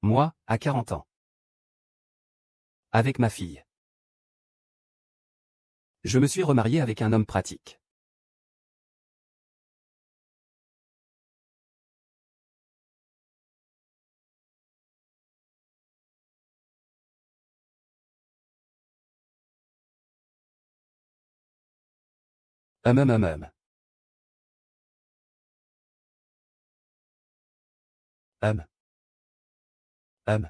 Moi, à 40 ans. Avec ma fille. Je me suis remarié avec un homme pratique. Hum hum hum hum. Hum. Hum.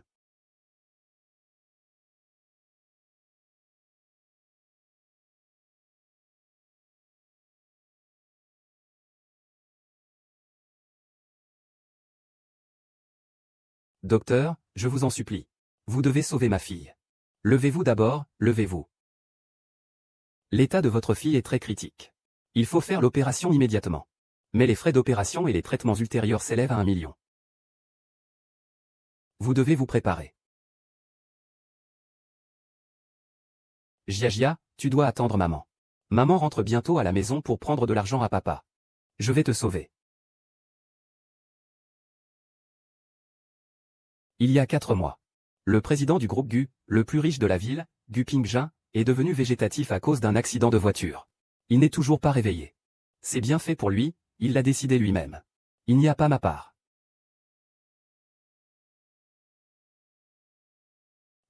Docteur, je vous en supplie. Vous devez sauver ma fille. Levez-vous d'abord, levez-vous. L'état de votre fille est très critique. Il faut faire l'opération immédiatement. Mais les frais d'opération et les traitements ultérieurs s'élèvent à 1 million. Vous devez vous préparer. Gia, tu dois attendre maman. Maman rentre bientôt à la maison pour prendre de l'argent à papa. Je vais te sauver. Il y a 4 mois. Le président du groupe Gu, le plus riche de la ville, Gu Pingjin, est devenu végétatif à cause d'un accident de voiture. Il n'est toujours pas réveillé. C'est bien fait pour lui, il l'a décidé lui-même. Il n'y a pas ma part.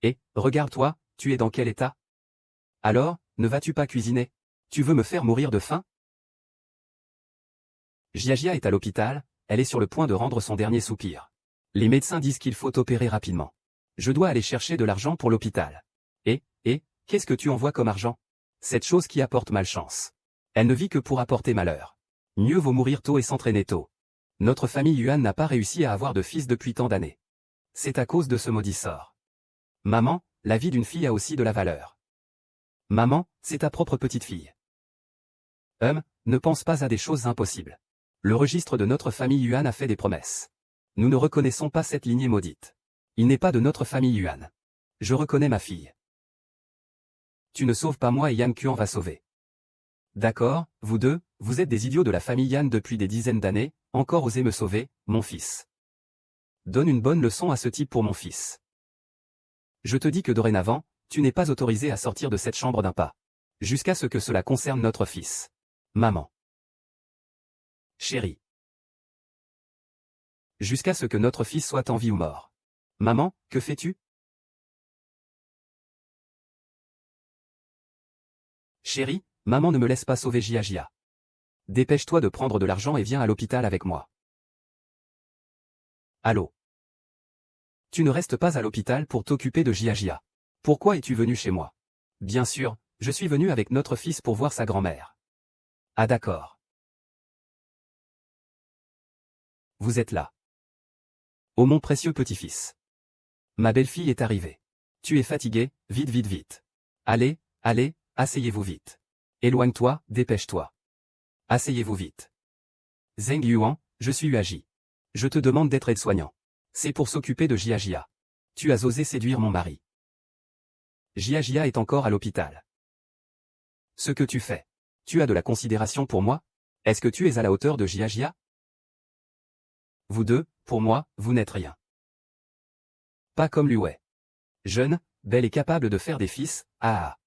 Et, regarde-toi, tu es dans quel état? Alors, ne vas-tu pas cuisiner? Tu veux me faire mourir de faim? Gia est à l'hôpital, elle est sur le point de rendre son dernier soupir. Les médecins disent qu'il faut opérer rapidement. Je dois aller chercher de l'argent pour l'hôpital. Et, qu'est-ce que tu envoies comme argent? Cette chose qui apporte malchance. Elle ne vit que pour apporter malheur. Mieux vaut mourir tôt et s'entraîner tôt. Notre famille Yuan n'a pas réussi à avoir de fils depuis tant d'années. C'est à cause de ce maudit sort. Maman, la vie d'une fille a aussi de la valeur. Maman, c'est ta propre petite fille. Ne pense pas à des choses impossibles. Le registre de notre famille Yuan a fait des promesses. Nous ne reconnaissons pas cette lignée maudite. Il n'est pas de notre famille Yuan. Je reconnais ma fille. Tu ne sauves pas moi et Yan Kuan va sauver. D'accord, vous deux, vous êtes des idiots de la famille Yan depuis des dizaines d'années, encore osez me sauver, mon fils. Donne une bonne leçon à ce type pour mon fils. Je te dis que dorénavant, tu n'es pas autorisé à sortir de cette chambre d'un pas. Jusqu'à ce que cela concerne notre fils. Maman. Chérie. Jusqu'à ce que notre fils soit en vie ou mort. Maman, que fais-tu? Chérie, maman ne me laisse pas sauver Gia. Dépêche-toi de prendre de l'argent et viens à l'hôpital avec moi. Allô? Tu ne restes pas à l'hôpital pour t'occuper de Gia. Pourquoi es-tu venu chez moi? Bien sûr, je suis venu avec notre fils pour voir sa grand-mère. Ah d'accord. Vous êtes là. Oh mon précieux petit-fils. Ma belle-fille est arrivée. Tu es fatigué, vite vite vite. Allez, asseyez-vous vite. Éloigne-toi, dépêche-toi. Asseyez-vous vite. Zheng Yuan, je suis Uaji. Je te demande d'être aide-soignant. C'est pour s'occuper de Gia. Tu as osé séduire mon mari. Gia est encore à l'hôpital. Ce que tu fais. Tu as de la considération pour moi? Est-ce que tu es à la hauteur de Gia? Vous deux, pour moi, vous n'êtes rien. Pas comme Luwei. Jeune, belle et capable de faire des fils, ah.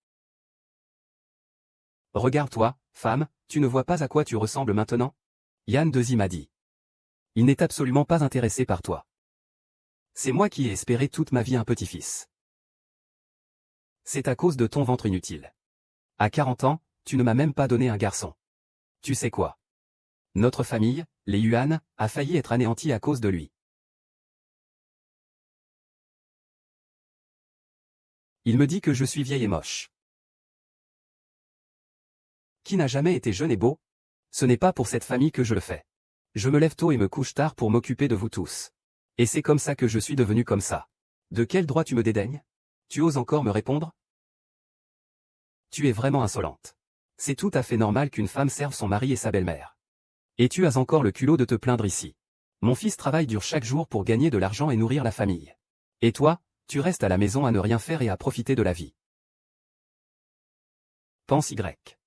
Regarde-toi, femme, tu ne vois pas à quoi tu ressembles maintenant? Yan Dezi m'a dit. Il n'est absolument pas intéressé par toi. C'est moi qui ai espéré toute ma vie un petit-fils. C'est à cause de ton ventre inutile. À 40 ans, tu ne m'as même pas donné un garçon. Tu sais quoi? Notre famille, les Yuan, a failli être anéantie à cause de lui. Il me dit que je suis vieille et moche. Qui n'a jamais été jeune et beau? Ce n'est pas pour cette famille que je le fais. Je me lève tôt et me couche tard pour m'occuper de vous tous. Et c'est comme ça que je suis devenu comme ça. De quel droit tu me dédaignes? Tu oses encore me répondre? Tu es vraiment insolente. C'est tout à fait normal qu'une femme serve son mari et sa belle-mère. Et tu as encore le culot de te plaindre ici. Mon fils travaille dur chaque jour pour gagner de l'argent et nourrir la famille. Et toi, tu restes à la maison à ne rien faire et à profiter de la vie. Pense Y.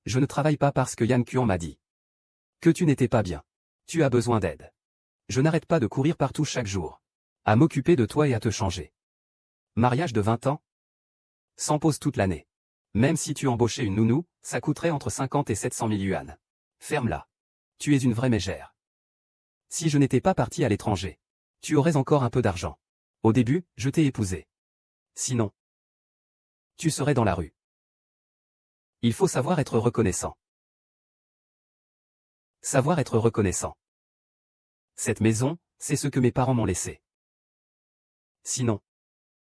Je ne travaille pas parce que Yan Kuan m'a dit que tu n'étais pas bien. Tu as besoin d'aide. Je n'arrête pas de courir partout chaque jour. À m'occuper de toi et à te changer. Mariage de 20 ans? Sans pause toute l'année. Même si tu embauchais une nounou, ça coûterait entre 50 et 700 000 yuan. Ferme-la. Tu es une vraie mégère. Si je n'étais pas parti à l'étranger, tu aurais encore un peu d'argent. Au début, je t'ai épousé. Sinon, tu serais dans la rue. Il faut savoir être reconnaissant. Savoir être reconnaissant. Cette maison, c'est ce que mes parents m'ont laissé. Sinon,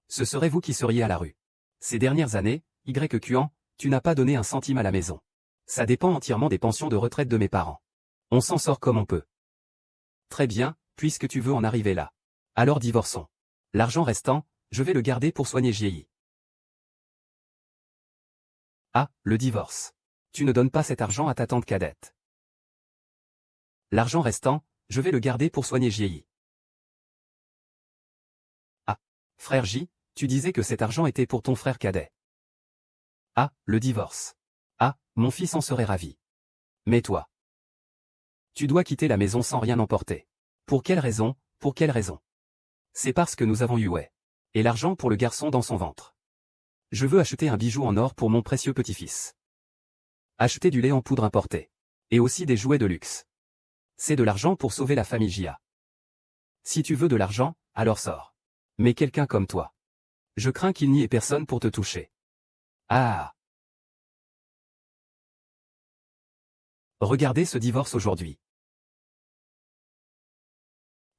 ce serait vous qui seriez à la rue. Ces dernières années, YQan, tu n'as pas donné un centime à la maison. Ça dépend entièrement des pensions de retraite de mes parents. On s'en sort comme on peut. Très bien, puisque tu veux en arriver là. Alors divorçons. L'argent restant, je vais le garder pour soigner Jieyi. Ah, le divorce. Tu ne donnes pas cet argent à ta tante cadette. L'argent restant, je vais le garder pour soigner Jieyi. Ah, frère J, tu disais que cet argent était pour ton frère cadet. Ah, le divorce. Ah, mon fils en serait ravi. Mais toi, tu dois quitter la maison sans rien emporter. Pour quelle raison? Pour quelle raison? C'est parce que nous avons eu ouais. Et l'argent pour le garçon dans son ventre. Je veux acheter un bijou en or pour mon précieux petit-fils. Acheter du lait en poudre importé. Et aussi des jouets de luxe. C'est de l'argent pour sauver la famille Jia. Si tu veux de l'argent, alors sors. Mais quelqu'un comme toi. Je crains qu'il n'y ait personne pour te toucher. Ah. Regardez ce divorce aujourd'hui.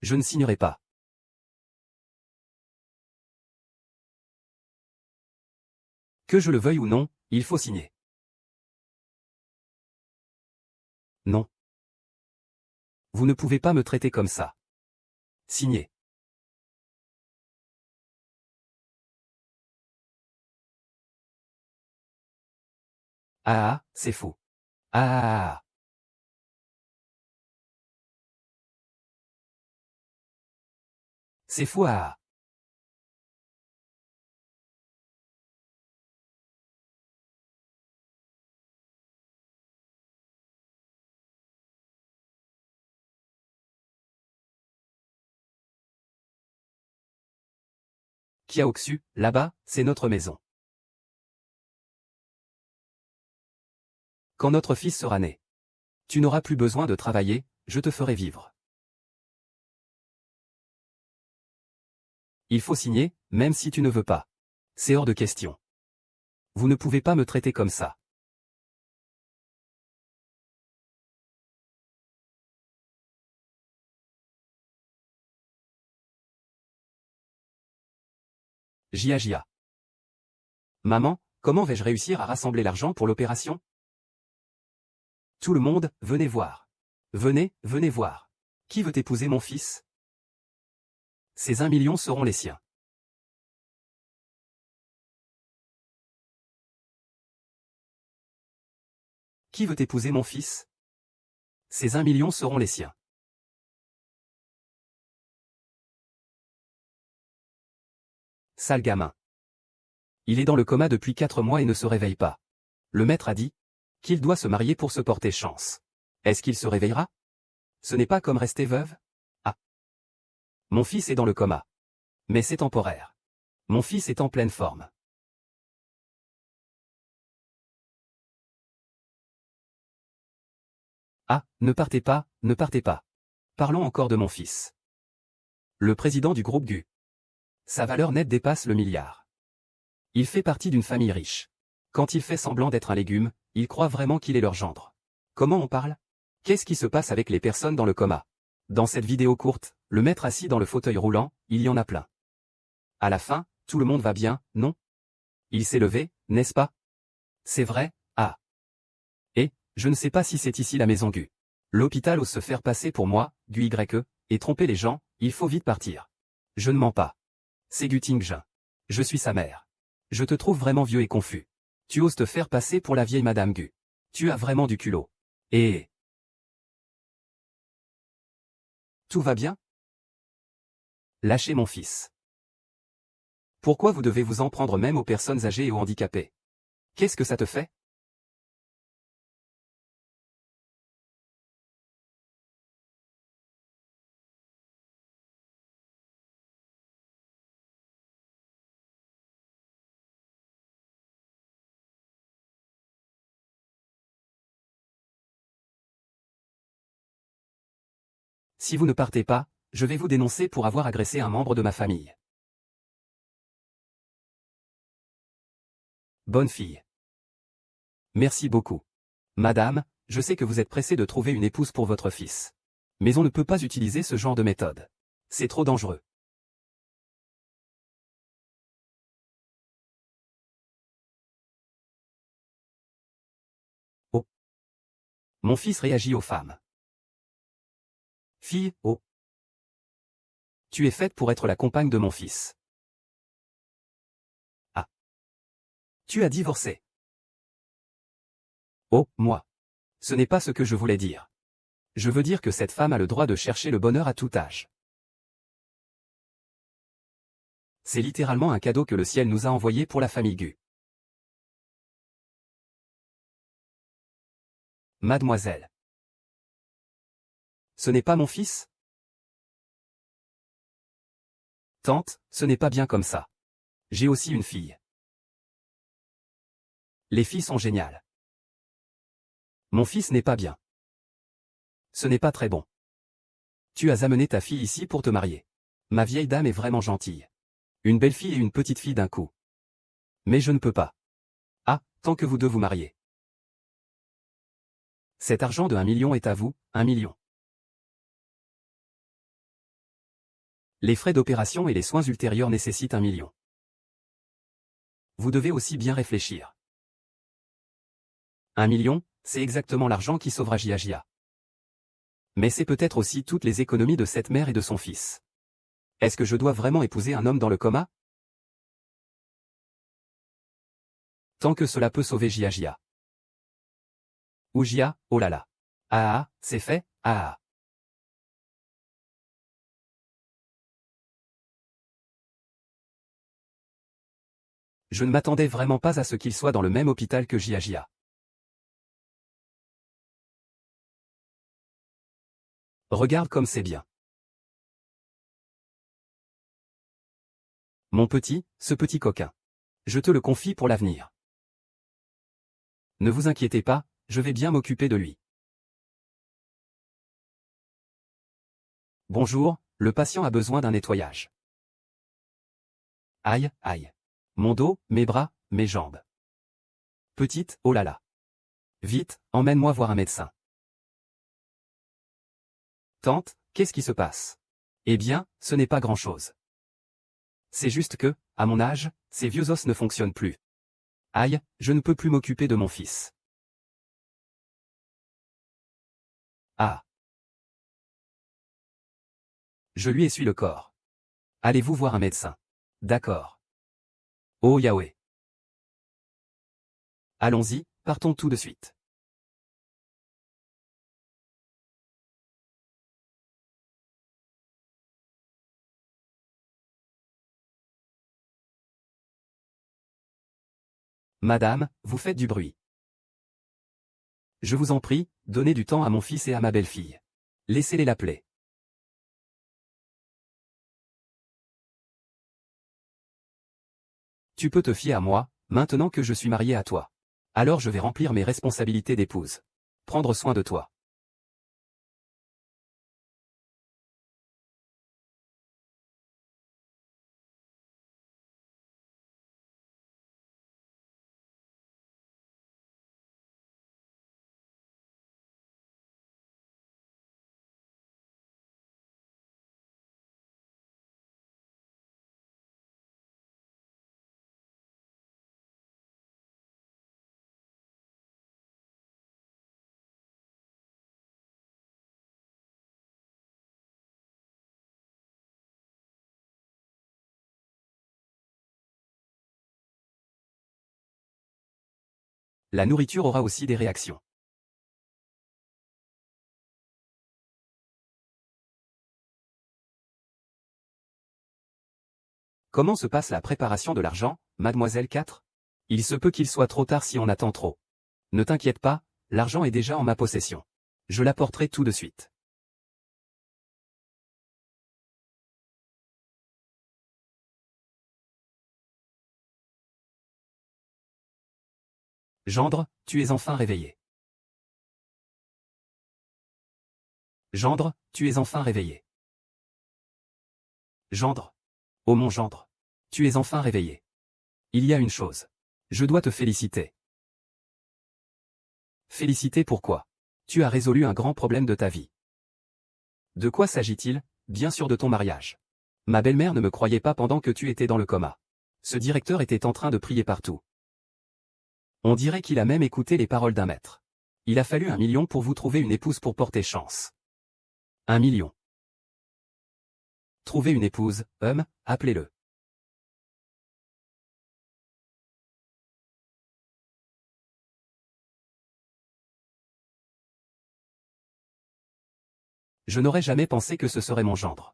Je ne signerai pas. Que je le veuille ou non, il faut signer. Non. Vous ne pouvez pas me traiter comme ça. Signez. Ah, c'est fou. Ah. C'est fou ah. Kiaoxu, là-bas, c'est notre maison. Quand notre fils sera né. Tu n'auras plus besoin de travailler, je te ferai vivre. Il faut signer, même si tu ne veux pas. C'est hors de question. Vous ne pouvez pas me traiter comme ça. Jia Jia. Maman, comment vais-je réussir à rassembler l'argent pour l'opération? Tout le monde, venez voir. Venez, venez voir. Qui veut épouser mon fils? Ces 1 million seront les siens. Qui veut épouser mon fils? Ces 1 million seront les siens. Sale gamin. Il est dans le coma depuis 4 mois et ne se réveille pas. Le maître a dit qu'il doit se marier pour se porter chance. Est-ce qu'il se réveillera? Ce n'est pas comme rester veuve? Ah. Mon fils est dans le coma. Mais c'est temporaire. Mon fils est en pleine forme. Ah, ne partez pas, ne partez pas. Parlons encore de mon fils. Le président du groupe GU. Sa valeur nette dépasse le milliard. Il fait partie d'une famille riche. Quand il fait semblant d'être un légume, il croit vraiment qu'il est leur gendre. Comment on parle? Qu'est-ce qui se passe avec les personnes dans le coma? Dans cette vidéo courte, le maître assis dans le fauteuil roulant, il y en a plein. À la fin, tout le monde va bien, non? Il s'est levé, n'est-ce pas? C'est vrai, ah. Et, je ne sais pas si c'est ici la maison GU. L'hôpital ose se faire passer pour moi, GU YE, et tromper les gens, il faut vite partir. Je ne mens pas. C'est Gu Tingjun. Je suis sa mère. Je te trouve vraiment vieux et confus. Tu oses te faire passer pour la vieille Madame Gu. Tu as vraiment du culot. Et... Tout va bien? Lâchez mon fils. Pourquoi vous devez vous en prendre même aux personnes âgées et aux handicapés? Qu'est-ce que ça te fait? Si vous ne partez pas, je vais vous dénoncer pour avoir agressé un membre de ma famille. Bonne fille. Merci beaucoup. Madame, je sais que vous êtes pressée de trouver une épouse pour votre fils. Mais on ne peut pas utiliser ce genre de méthode. C'est trop dangereux. Oh. Mon fils réagit aux femmes. Fille, oh. Tu es faite pour être la compagne de mon fils. Ah. Tu as divorcé. Oh, moi. Ce n'est pas ce que je voulais dire. Je veux dire que cette femme a le droit de chercher le bonheur à tout âge. C'est littéralement un cadeau que le ciel nous a envoyé pour la famille Gu. Mademoiselle. Ce n'est pas mon fils? Tante, ce n'est pas bien comme ça. J'ai aussi une fille. Les filles sont géniales. Mon fils n'est pas bien. Ce n'est pas très bon. Tu as amené ta fille ici pour te marier. Ma vieille dame est vraiment gentille. Une belle fille et une petite fille d'un coup. Mais je ne peux pas. Ah, tant que vous deux vous mariez. Cet argent de 1 million est à vous, 1 million. Les frais d'opération et les soins ultérieurs nécessitent 1 million. Vous devez aussi bien réfléchir. 1 million, c'est exactement l'argent qui sauvera Gia. Mais c'est peut-être aussi toutes les économies de cette mère et de son fils. Est-ce que je dois vraiment épouser un homme dans le coma? Tant que cela peut sauver Gia. Ou Gia, oh là là. Ah ah, c'est fait, ah ah. Je ne m'attendais vraiment pas à ce qu'il soit dans le même hôpital que Gia. Regarde comme c'est bien. Mon petit, ce petit coquin. Je te le confie pour l'avenir. Ne vous inquiétez pas, je vais bien m'occuper de lui. Bonjour, le patient a besoin d'un nettoyage. Aïe, aïe. Mon dos, mes bras, mes jambes. Petite, oh là là. Vite, emmène-moi voir un médecin. Tante, qu'est-ce qui se passe? Eh bien, ce n'est pas grand-chose. C'est juste que, à mon âge, ces vieux os ne fonctionnent plus. Aïe, je ne peux plus m'occuper de mon fils. Ah. Je lui essuie le corps. Allez-vous voir un médecin? D'accord. Oh Yahweh. Allons-y, partons tout de suite. Madame, vous faites du bruit. Je vous en prie, donnez du temps à mon fils et à ma belle-fille. Laissez-les l'appeler. Tu peux te fier à moi, maintenant que je suis marié à toi. Alors je vais remplir mes responsabilités d'épouse. Prendre soin de toi. La nourriture aura aussi des réactions. Comment se passe la préparation de l'argent, mademoiselle 4? Il se peut qu'il soit trop tard si on attend trop. Ne t'inquiète pas, l'argent est déjà en ma possession. Je l'apporterai tout de suite. Gendre, tu es enfin réveillé. Gendre, tu es enfin réveillé. Gendre. Oh mon gendre. Tu es enfin réveillé. Il y a une chose. Je dois te féliciter. Féliciter pourquoi? Tu as résolu un grand problème de ta vie. De quoi s'agit-il? Bien sûr de ton mariage. Ma belle-mère ne me croyait pas pendant que tu étais dans le coma. Ce directeur était en train de prier partout. On dirait qu'il a même écouté les paroles d'un maître. Il a fallu 1 million pour vous trouver une épouse pour porter chance. 1 million. Trouver une épouse, appelez-le. Je n'aurais jamais pensé que ce serait mon gendre.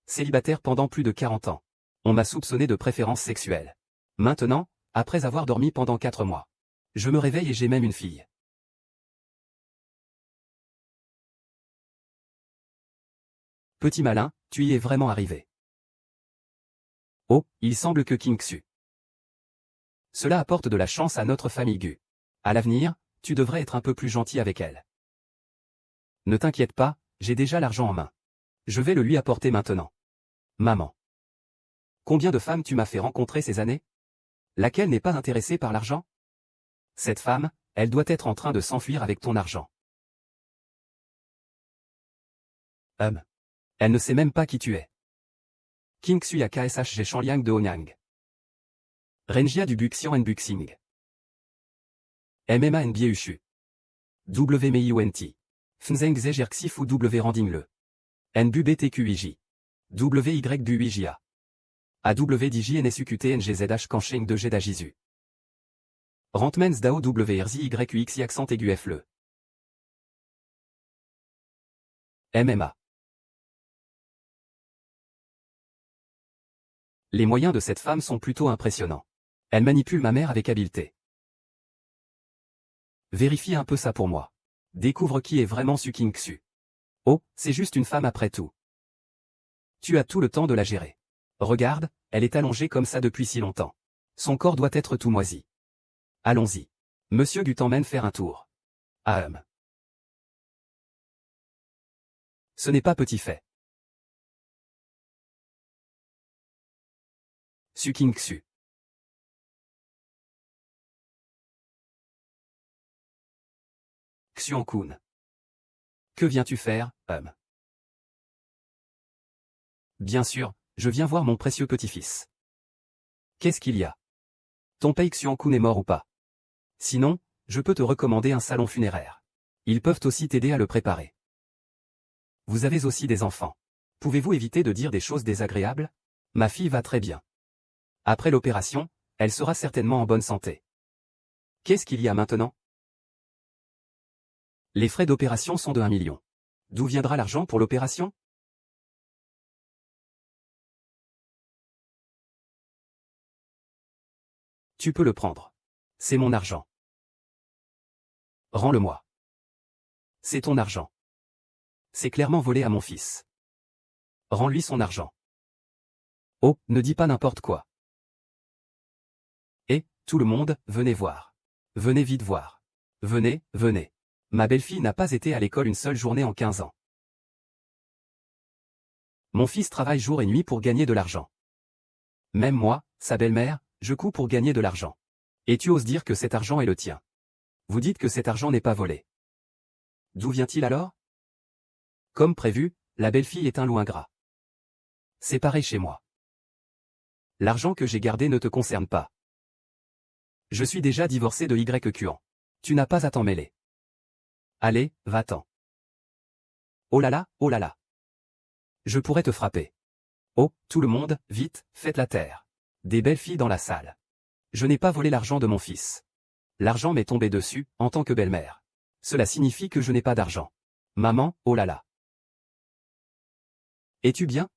Célibataire pendant plus de 40 ans. On m'a soupçonné de préférence sexuelle. Maintenant, après avoir dormi pendant 4 mois. Je me réveille et j'ai même une fille. Petit malin, tu y es vraiment arrivé. Oh, il semble que King Xu. Cela apporte de la chance à notre famille Gu. À l'avenir, tu devrais être un peu plus gentil avec elle. Ne t'inquiète pas, j'ai déjà l'argent en main. Je vais le lui apporter maintenant. Maman. Combien de femmes tu m'as fait rencontrer ces années? Laquelle n'est pas intéressée par l'argent? Cette femme, elle doit être en train de s'enfuir avec ton argent. Elle ne sait même pas qui tu es. King Xu ya KSHG Shanliang de Honyang. Renjia du Buxian en Buxing. MMA en Biushu. WMIUNT. Fnzeng Zejerxi Fu W Randing le. NBU BTQIJ. WY du IJA. AW DJ NSUQT NGZH Kansheng de Jedajizu. Rantmens Dao WRZ YUX accent aigu F le. MMA. Les moyens de cette femme sont plutôt impressionnants. Elle manipule ma mère avec habileté. Vérifie un peu ça pour moi. Découvre qui est vraiment Su King Xu. Oh, c'est juste une femme après tout. Tu as tout le temps de la gérer. Regarde, elle est allongée comme ça depuis si longtemps. Son corps doit être tout moisi. Allons-y. Monsieur Gu t'emmène faire un tour. Ce n'est pas petit fait. Su King Xu. Xuan-kun. Que viens-tu faire, Bien sûr, je viens voir mon précieux petit-fils. Qu'est-ce qu'il y a? Ton Pei Xuan-kun est mort ou pas? Sinon, je peux te recommander un salon funéraire. Ils peuvent aussi t'aider à le préparer. Vous avez aussi des enfants. Pouvez-vous éviter de dire des choses désagréables? Ma fille va très bien. Après l'opération, elle sera certainement en bonne santé. Qu'est-ce qu'il y a maintenant? Les frais d'opération sont de 1 million. D'où viendra l'argent pour l'opération? Tu peux le prendre. C'est mon argent. Rends-le-moi. C'est ton argent. C'est clairement volé à mon fils. Rends-lui son argent. Oh, ne dis pas n'importe quoi. Et, tout le monde, venez voir. Venez vite voir. Venez, venez. Ma belle-fille n'a pas été à l'école une seule journée en 15 ans. Mon fils travaille jour et nuit pour gagner de l'argent. Même moi, sa belle-mère, je couds pour gagner de l'argent. Et tu oses dire que cet argent est le tien. Vous dites que cet argent n'est pas volé. D'où vient-il alors? Comme prévu, la belle-fille est un loup ingrat. C'est pareil chez moi. L'argent que j'ai gardé ne te concerne pas. Je suis déjà divorcé de YQan. Tu n'as pas à t'en mêler. Allez, va-t'en. Oh là là, oh là là. Je pourrais te frapper. Oh, tout le monde, vite, faites la terre. Des belles filles dans la salle. Je n'ai pas volé l'argent de mon fils. L'argent m'est tombé dessus, en tant que belle-mère. Cela signifie que je n'ai pas d'argent. Maman, oh là là. Es-tu bien?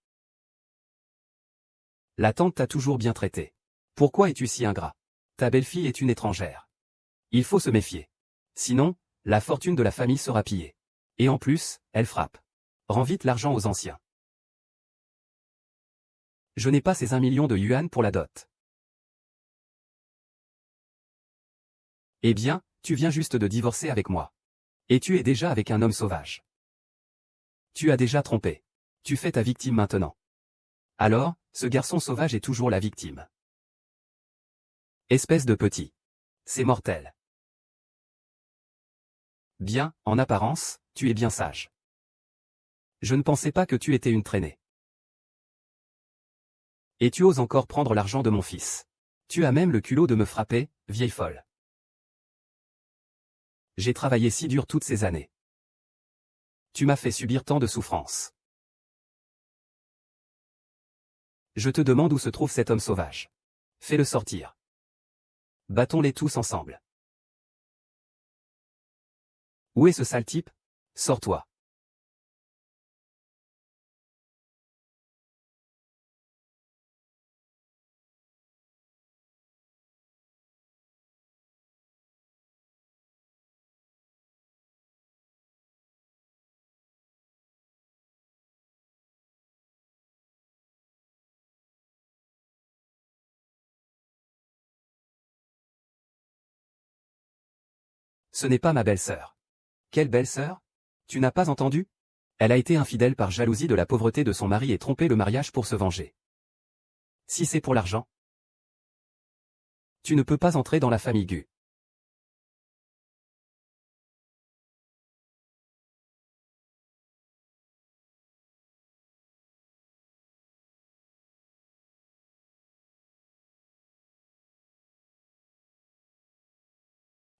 La tante t'a toujours bien traité. Pourquoi es-tu si ingrat? Ta belle-fille est une étrangère. Il faut se méfier. Sinon, la fortune de la famille sera pillée. Et en plus, elle frappe. Rends vite l'argent aux anciens. Je n'ai pas ces 1 million de yuan pour la dot. Eh bien, tu viens juste de divorcer avec moi. Et tu es déjà avec un homme sauvage. Tu as déjà trompé. Tu fais ta victime maintenant. Alors, ce garçon sauvage est toujours la victime. Espèce de petit. C'est mortel. Bien, en apparence, tu es bien sage. Je ne pensais pas que tu étais une traînée. Et tu oses encore prendre l'argent de mon fils. Tu as même le culot de me frapper, vieille folle. J'ai travaillé si dur toutes ces années. Tu m'as fait subir tant de souffrances. Je te demande où se trouve cet homme sauvage. Fais-le sortir. Battons-les tous ensemble. Où est ce sale type? Sors-toi. Ce n'est pas ma belle-sœur. Quelle belle-sœur? Tu n'as pas entendu? Elle a été infidèle par jalousie de la pauvreté de son mari et trompé le mariage pour se venger. Si c'est pour l'argent, tu ne peux pas entrer dans la famille Gu.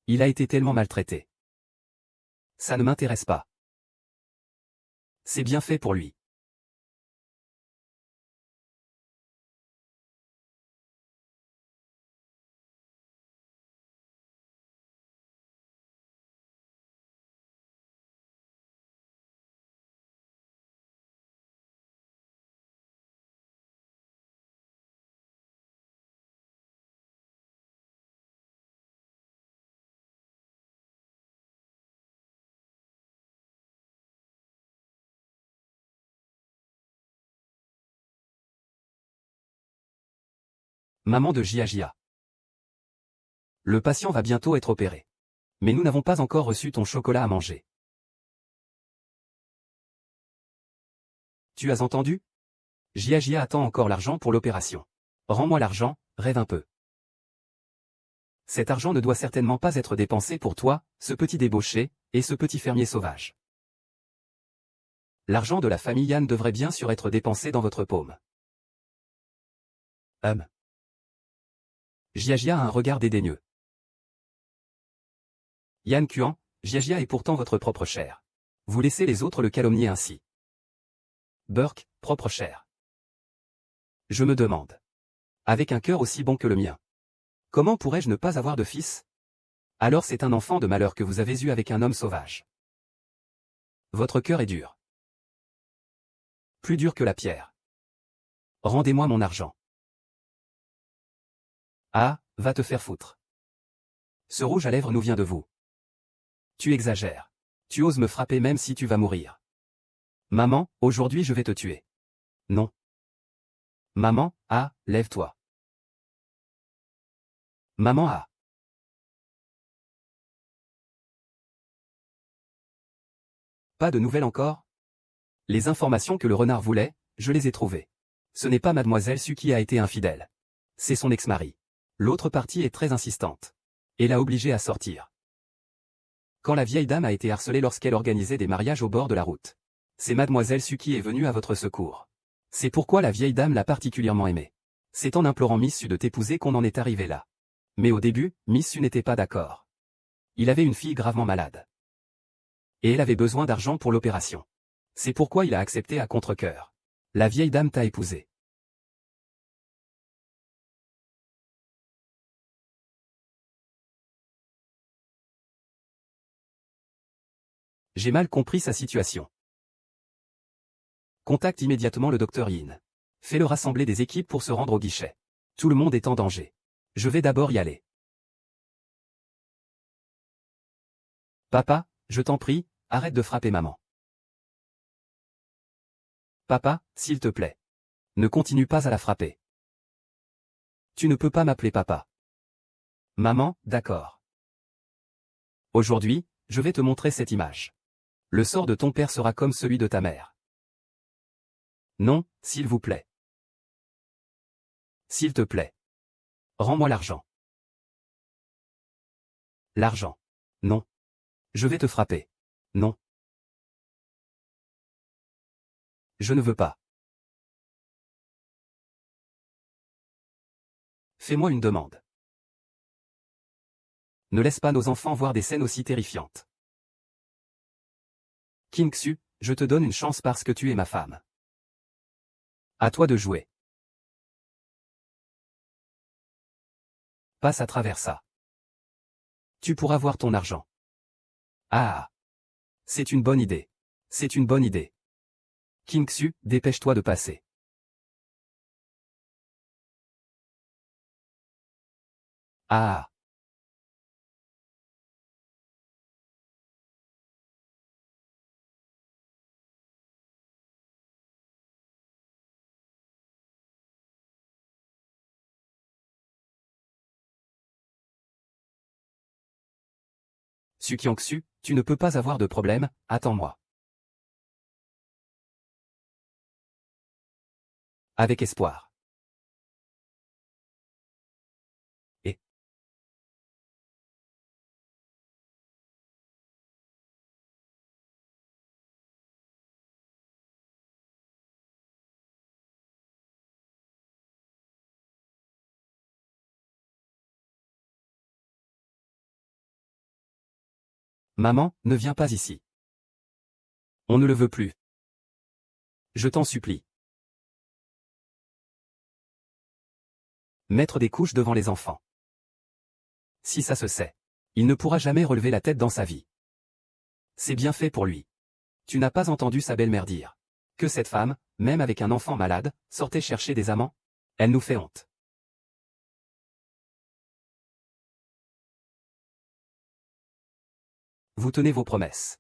Il a été tellement maltraité. Ça ne m'intéresse pas. C'est bien fait pour lui. Maman de Gia. Le patient va bientôt être opéré. Mais nous n'avons pas encore reçu ton chocolat à manger. Tu as entendu? Gia attend encore l'argent pour l'opération. Rends-moi l'argent, rêve un peu. Cet argent ne doit certainement pas être dépensé pour toi, ce petit débauché, et ce petit fermier sauvage. L'argent de la famille Yann devrait bien sûr être dépensé dans votre paume. Gia a un regard dédaigneux. Yann Kuan, Gia est pourtant votre propre chair. Vous laissez les autres le calomnier ainsi. Burke, propre chair. Je me demande. Avec un cœur aussi bon que le mien. Comment pourrais-je ne pas avoir de fils? Alors c'est un enfant de malheur que vous avez eu avec un homme sauvage. Votre cœur est dur. Plus dur que la pierre. Rendez-moi mon argent. Ah, va te faire foutre. Ce rouge à lèvres nous vient de vous. Tu exagères. Tu oses me frapper même si tu vas mourir. Maman, aujourd'hui je vais te tuer. Non. Maman, ah, lève-toi. Maman, ah. Pas de nouvelles encore? Les informations que le renard voulait, je les ai trouvées. Ce n'est pas mademoiselle Su qui a été infidèle. C'est son ex-mari. L'autre partie est très insistante. Et l'a obligée à sortir. Quand la vieille dame a été harcelée lorsqu'elle organisait des mariages au bord de la route. C'est mademoiselle Su qui est venue à votre secours. C'est pourquoi la vieille dame l'a particulièrement aimée. C'est en implorant Miss Su de t'épouser qu'on en est arrivé là. Mais au début, Miss Su n'était pas d'accord. Il avait une fille gravement malade. Et elle avait besoin d'argent pour l'opération. C'est pourquoi il a accepté à contre-cœur. La vieille dame t'a épousé. J'ai mal compris sa situation. Contacte immédiatement le docteur Yin. Fais-le rassembler des équipes pour se rendre au guichet. Tout le monde est en danger. Je vais d'abord y aller. Papa, je t'en prie, arrête de frapper maman. Papa, s'il te plaît. Ne continue pas à la frapper. Tu ne peux pas m'appeler papa. Maman, d'accord. Aujourd'hui, je vais te montrer cette image. Le sort de ton père sera comme celui de ta mère. Non, s'il vous plaît. S'il te plaît. Rends-moi l'argent. L'argent. Non. Je vais te frapper. Non. Je ne veux pas. Fais-moi une demande. Ne laisse pas nos enfants voir des scènes aussi terrifiantes. King-Su, je te donne une chance parce que tu es ma femme. À toi de jouer. Passe à travers ça. Tu pourras voir ton argent. Ah. C'est une bonne idée. C'est une bonne idée. King-Su, dépêche-toi de passer. Ah. Su Kyong-Su, tu ne peux pas avoir de problème, attends-moi. Avec espoir. Et. Maman, ne viens pas ici. On ne le veut plus. Je t'en supplie. Mettre des couches devant les enfants. Si ça se sait. Il ne pourra jamais relever la tête dans sa vie. C'est bien fait pour lui. Tu n'as pas entendu sa belle-mère dire que cette femme, même avec un enfant malade, sortait chercher des amants? Elle nous fait honte. Vous tenez vos promesses.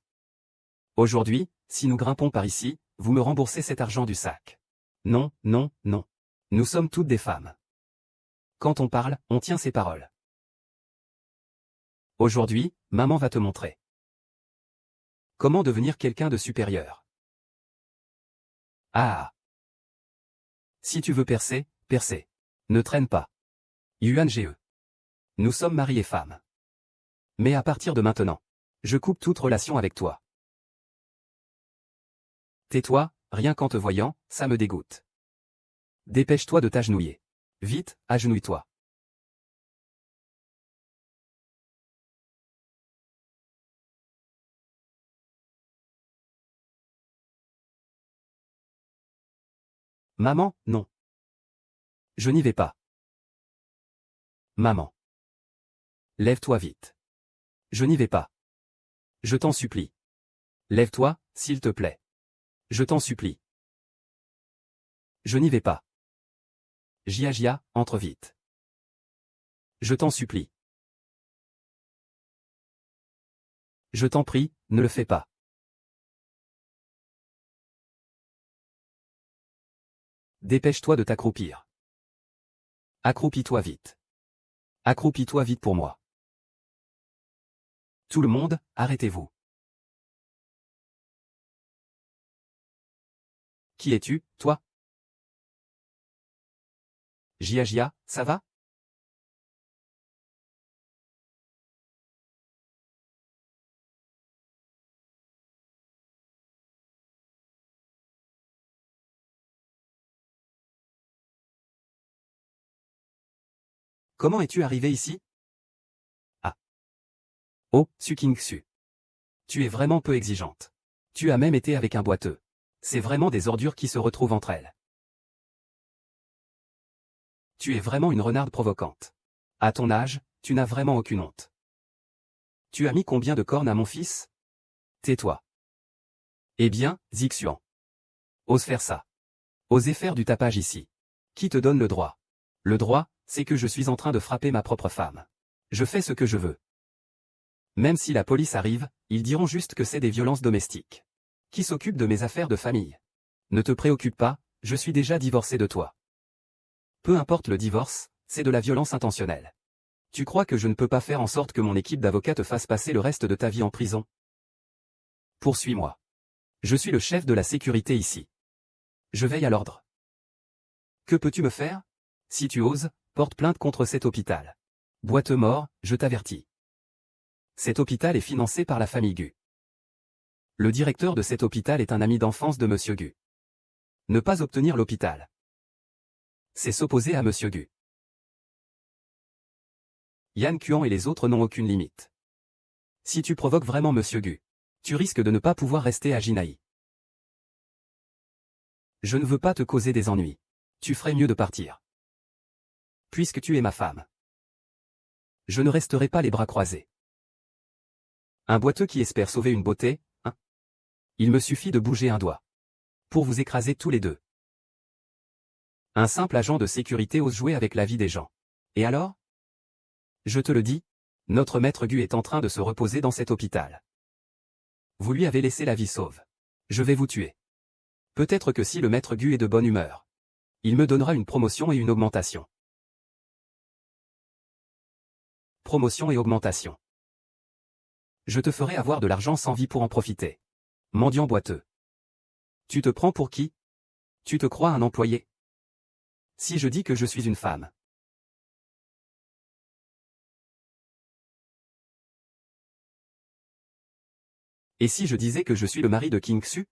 Aujourd'hui, si nous grimpons par ici, vous me remboursez cet argent du sac. Non, non, non. Nous sommes toutes des femmes. Quand on parle, on tient ses paroles. Aujourd'hui, maman va te montrer. Comment devenir quelqu'un de supérieur. Ah. Si tu veux percer, percer. Ne traîne pas. Yuan Ge. Nous sommes mari et femme. Mais à partir de maintenant, je coupe toute relation avec toi. Tais-toi, rien qu'en te voyant, ça me dégoûte. Dépêche-toi de t'agenouiller. Vite, agenouille-toi. Maman, non. Je n'y vais pas. Maman. Lève-toi vite. Je n'y vais pas. Je t'en supplie. Lève-toi, s'il te plaît. Je t'en supplie. Je n'y vais pas. Jia, entre vite. Je t'en supplie. Je t'en prie, ne le fais pas. Dépêche-toi de t'accroupir. Accroupis-toi vite. Accroupis-toi vite pour moi. Tout le monde, arrêtez-vous. Qui es-tu, toi? Jia, ça va? Comment es-tu arrivé ici? Ah. Oh, Su King-Su. Tu es vraiment peu exigeante. Tu as même été avec un boiteux. C'est vraiment des ordures qui se retrouvent entre elles. Tu es vraiment une renarde provocante. À ton âge, tu n'as vraiment aucune honte. Tu as mis combien de cornes à mon fils? Tais-toi. Eh bien, Zixuan. Ose faire ça. Osez faire du tapage ici. Qui te donne le droit? Le droit, c'est que je suis en train de frapper ma propre femme. Je fais ce que je veux. Même si la police arrive, ils diront juste que c'est des violences domestiques. Qui s'occupe de mes affaires de famille? Ne te préoccupe pas, je suis déjà divorcé de toi. Peu importe le divorce, c'est de la violence intentionnelle. Tu crois que je ne peux pas faire en sorte que mon équipe d'avocats te fasse passer le reste de ta vie en prison? Poursuis-moi. Je suis le chef de la sécurité ici. Je veille à l'ordre. Que peux-tu me faire? Si tu oses, porte plainte contre cet hôpital. Boiteux mort, je t'avertis. Cet hôpital est financé par la famille Gu. Le directeur de cet hôpital est un ami d'enfance de Monsieur Gu. Ne pas obtenir l'hôpital, c'est s'opposer à Monsieur Gu. Yan Kuan et les autres n'ont aucune limite. Si tu provoques vraiment Monsieur Gu, tu risques de ne pas pouvoir rester à Jinai. Je ne veux pas te causer des ennuis. Tu ferais mieux de partir. Puisque tu es ma femme. Je ne resterai pas les bras croisés. Un boiteux qui espère sauver une beauté, hein? Il me suffit de bouger un doigt. Pour vous écraser tous les deux. Un simple agent de sécurité ose jouer avec la vie des gens. Et alors? Je te le dis, notre maître Gu est en train de se reposer dans cet hôpital. Vous lui avez laissé la vie sauve. Je vais vous tuer. Peut-être que si le maître Gu est de bonne humeur, il me donnera une promotion et une augmentation. Promotion et augmentation. Je te ferai avoir de l'argent sans vie pour en profiter. Mendiant boiteux. Tu te prends pour qui? Tu te crois un employé? Si je dis que je suis une femme. Et si je disais que je suis le mari de King Xu?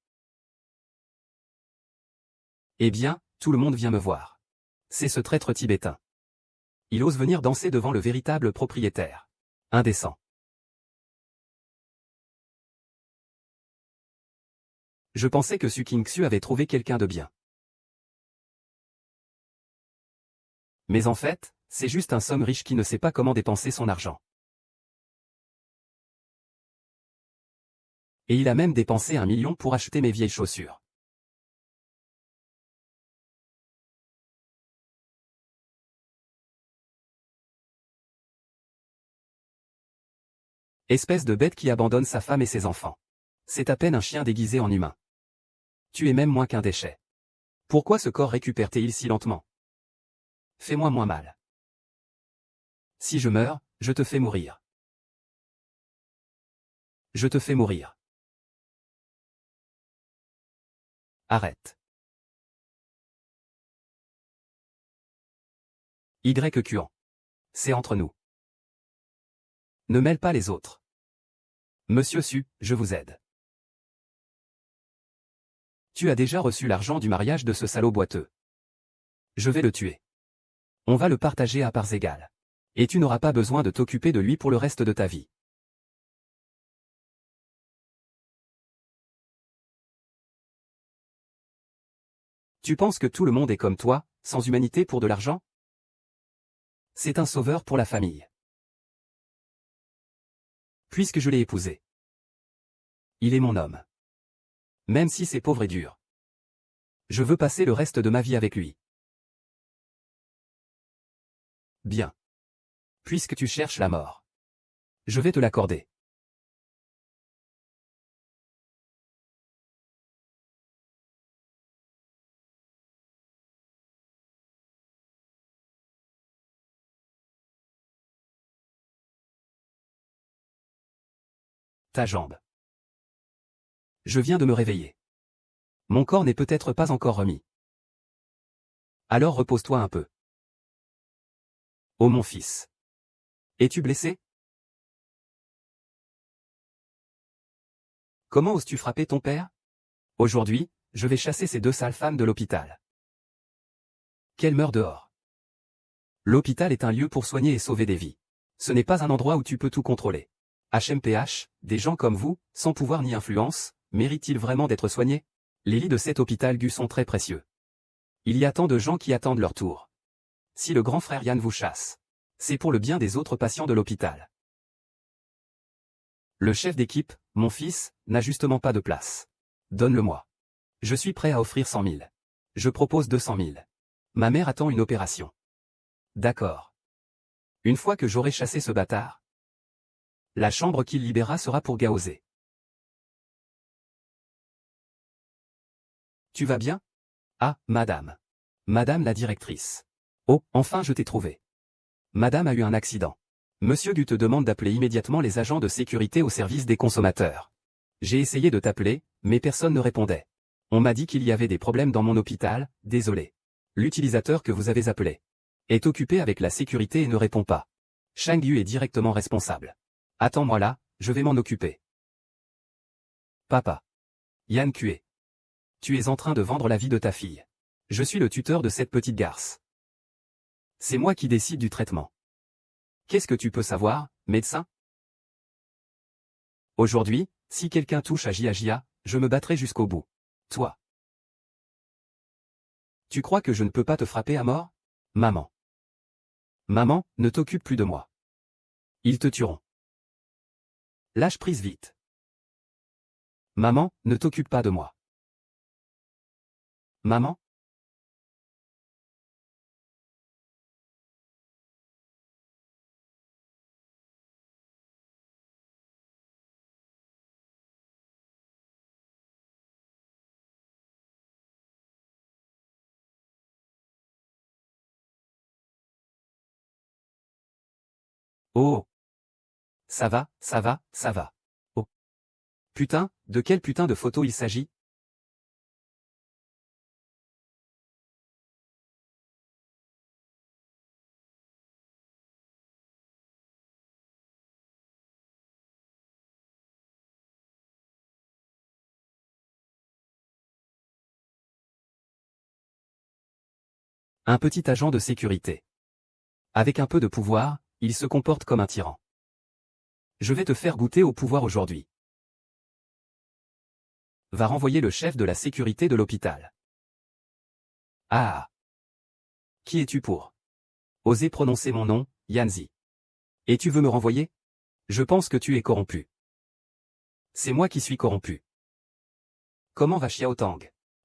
Eh bien, tout le monde vient me voir. C'est ce traître tibétain. Il ose venir danser devant le véritable propriétaire. Indécent. Je pensais que Su King Xu avait trouvé quelqu'un de bien. Mais en fait, c'est juste un somme riche qui ne sait pas comment dépenser son argent. Et il a même dépensé 1 million pour acheter mes vieilles chaussures. Espèce de bête qui abandonne sa femme et ses enfants. C'est à peine un chien déguisé en humain. Tu es même moins qu'un déchet. Pourquoi ce corps récupère-t-il si lentement? Fais-moi moins mal. Si je meurs, je te fais mourir. Je te fais mourir. Arrête. Kuan. C'est entre nous. Ne mêle pas les autres. Monsieur Su, je vous aide. Tu as déjà reçu l'argent du mariage de ce salaud boiteux. Je vais le tuer. On va le partager à parts égales. Et tu n'auras pas besoin de t'occuper de lui pour le reste de ta vie. Tu penses que tout le monde est comme toi, sans humanité pour de l'argent? C'est un sauveur pour la famille. Puisque je l'ai épousé. Il est mon homme. Même si c'est pauvre et dur. Je veux passer le reste de ma vie avec lui. Bien. Puisque tu cherches la mort. Je vais te l'accorder. Ta jambe. Je viens de me réveiller. Mon corps n'est peut-être pas encore remis. Alors repose-toi un peu. Oh mon fils. Es-tu blessé? Comment oses-tu frapper ton père? Aujourd'hui, je vais chasser ces 2 sales femmes de l'hôpital. Qu'elles meurent dehors. L'hôpital est un lieu pour soigner et sauver des vies. Ce n'est pas un endroit où tu peux tout contrôler. HMPH, des gens comme vous, sans pouvoir ni influence, méritent-ils vraiment d'être soignés? Les lits de cet hôpital Gu sont très précieux. Il y a tant de gens qui attendent leur tour. Si le grand frère Yan vous chasse, c'est pour le bien des autres patients de l'hôpital. Le chef d'équipe, mon fils, n'a justement pas de place. Donne-le-moi. Je suis prêt à offrir 100 000. Je propose 200 000. Ma mère attend une opération. D'accord. Une fois que j'aurai chassé ce bâtard, la chambre qu'il libérera sera pour Gaozé. Tu vas bien? Ah, madame. Madame la directrice. Oh, enfin je t'ai trouvé. Madame a eu un accident. Monsieur Gu te demande d'appeler immédiatement les agents de sécurité au service des consommateurs. J'ai essayé de t'appeler, mais personne ne répondait. On m'a dit qu'il y avait des problèmes dans mon hôpital, désolé. L'utilisateur que vous avez appelé est occupé avec la sécurité et ne répond pas. Shang Yu est directement responsable. Attends-moi là, je vais m'en occuper. Papa. Yan Kue. Tu es en train de vendre la vie de ta fille. Je suis le tuteur de cette petite garce. C'est moi qui décide du traitement. Qu'est-ce que tu peux savoir, médecin? Aujourd'hui, si quelqu'un touche à Jia, je me battrai jusqu'au bout. Toi. Tu crois que je ne peux pas te frapper à mort? Maman. Maman, ne t'occupe plus de moi. Ils te tueront. Lâche prise vite. Maman, ne t'occupe pas de moi. Maman? Oh. Ça va, ça va, ça va. Oh. Putain, de quel putain de photo il s'agit? Un petit agent de sécurité. Avec un peu de pouvoir, il se comporte comme un tyran. Je vais te faire goûter au pouvoir aujourd'hui. Va renvoyer le chef de la sécurité de l'hôpital. Ah. Qui es-tu pour oser prononcer mon nom, Yanzi? Et tu veux me renvoyer? Je pense que tu es corrompu. C'est moi qui suis corrompu. Comment va Xiaotang?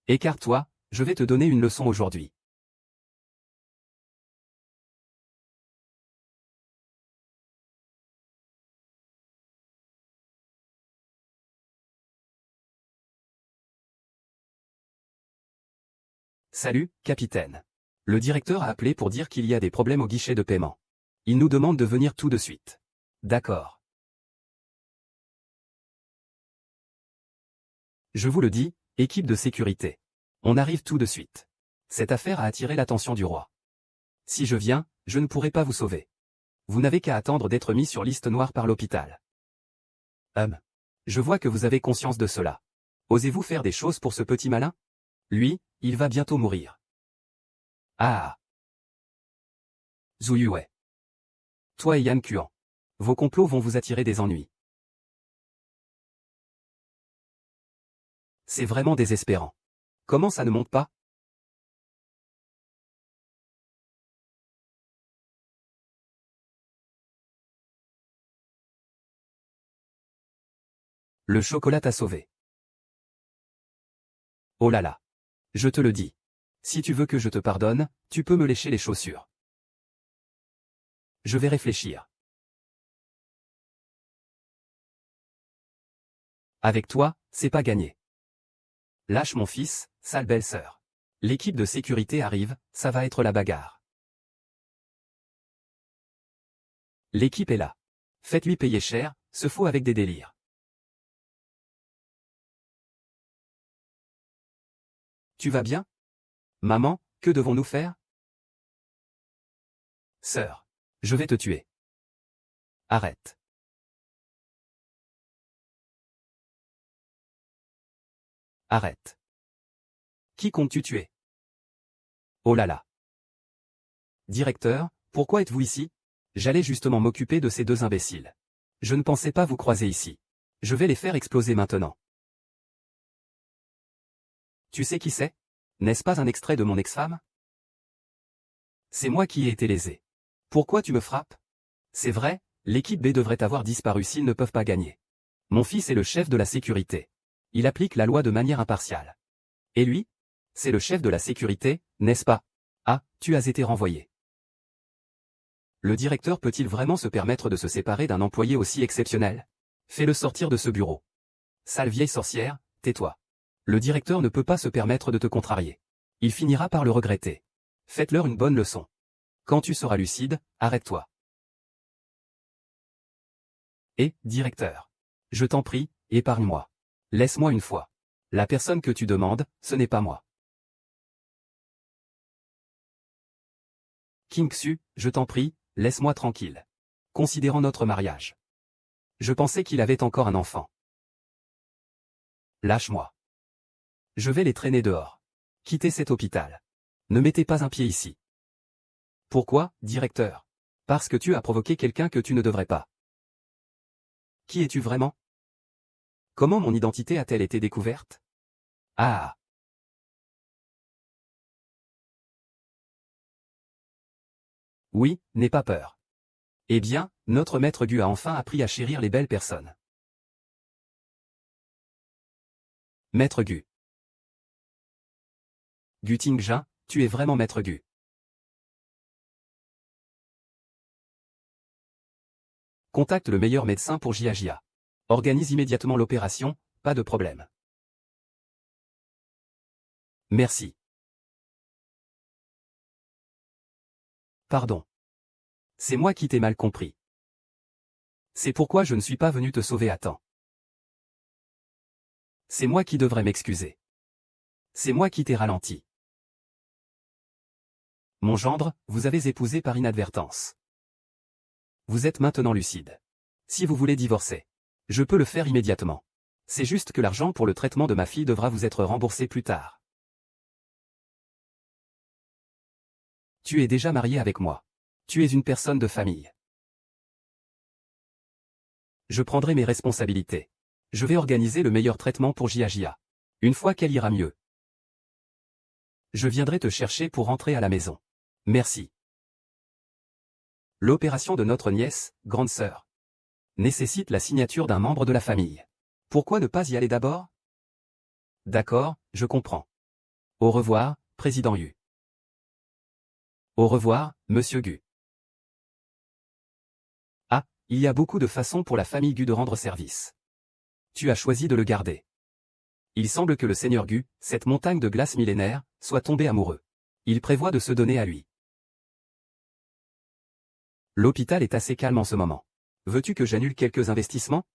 Écarte-toi, je vais te donner une leçon aujourd'hui. Salut, capitaine. Le directeur a appelé pour dire qu'il y a des problèmes au guichet de paiement. Il nous demande de venir tout de suite. D'accord. Je vous le dis, équipe de sécurité. On arrive tout de suite. Cette affaire a attiré l'attention du roi. Si je viens, je ne pourrai pas vous sauver. Vous n'avez qu'à attendre d'être mis sur liste noire par l'hôpital. Je vois que vous avez conscience de cela. Osez-vous faire des choses pour ce petit malin? Lui, il va bientôt mourir. Ah. Zhu Yue. Toi et Yan Kuan. Vos complots vont vous attirer des ennuis. C'est vraiment désespérant. Comment ça ne monte pas? Le chocolat t'a sauvé. Oh là là. Je te le dis. Si tu veux que je te pardonne, tu peux me lécher les chaussures. Je vais réfléchir. Avec toi, c'est pas gagné. Lâche mon fils, sale belle-sœur. L'équipe de sécurité arrive, ça va être la bagarre. L'équipe est là. Faites-lui payer cher, ce faux avec des délires. Tu vas bien? Maman, que devons-nous faire? Sœur. Je vais te tuer. Arrête. Arrête. Qui comptes-tu tuer? Oh là là. Directeur, pourquoi êtes-vous ici? J'allais justement m'occuper de ces deux imbéciles. Je ne pensais pas vous croiser ici. Je vais les faire exploser maintenant. Tu sais qui c'est? N'est-ce pas un extrait de mon ex-femme? C'est moi qui ai été lésé. Pourquoi tu me frappes? C'est vrai, l'équipe B devrait avoir disparu s'ils ne peuvent pas gagner. Mon fils est le chef de la sécurité. Il applique la loi de manière impartiale. Et lui? C'est le chef de la sécurité, n'est-ce pas? Ah, tu as été renvoyé. Le directeur peut-il vraiment se permettre de se séparer d'un employé aussi exceptionnel? Fais-le sortir de ce bureau. Sale vieille sorcière, tais-toi. Le directeur ne peut pas se permettre de te contrarier. Il finira par le regretter. Faites-leur une bonne leçon. Quand tu seras lucide, arrête-toi. Et, directeur. Je t'en prie, épargne-moi. Laisse-moi une fois. La personne que tu demandes, ce n'est pas moi. King-Su, je t'en prie, laisse-moi tranquille. Considérant notre mariage. Je pensais qu'il avait encore un enfant. Lâche-moi. Je vais les traîner dehors. Quittez cet hôpital. Ne mettez pas un pied ici. Pourquoi, directeur? Parce que tu as provoqué quelqu'un que tu ne devrais pas. Qui es-tu vraiment? Comment mon identité a-t-elle été découverte? Ah. Oui, n'aie pas peur. Eh bien, notre maître Gu a enfin appris à chérir les belles personnes. Maître Gu. Gu Tingjin, tu es vraiment maître Gu. Contacte le meilleur médecin pour Jia. Organise immédiatement l'opération, pas de problème. Merci. Pardon. C'est moi qui t'ai mal compris. C'est pourquoi je ne suis pas venu te sauver à temps. C'est moi qui devrais m'excuser. C'est moi qui t'ai ralenti. Mon gendre, vous avez épousé par inadvertance. Vous êtes maintenant lucide. Si vous voulez divorcer, je peux le faire immédiatement. C'est juste que l'argent pour le traitement de ma fille devra vous être remboursé plus tard. Tu es déjà marié avec moi. Tu es une personne de famille. Je prendrai mes responsabilités. Je vais organiser le meilleur traitement pour Jia. Une fois qu'elle ira mieux, je viendrai te chercher pour rentrer à la maison. Merci. L'opération de notre nièce, grande sœur, nécessite la signature d'un membre de la famille. Pourquoi ne pas y aller d'abord? D'accord, je comprends. Au revoir, président Yu. Au revoir, monsieur Gu. Ah, il y a beaucoup de façons pour la famille Gu de rendre service. Tu as choisi de le garder. Il semble que le seigneur Gu, cette montagne de glace millénaire, soit tombé amoureux. Il prévoit de se donner à lui. L'hôpital est assez calme en ce moment. Veux-tu que j'annule quelques investissements?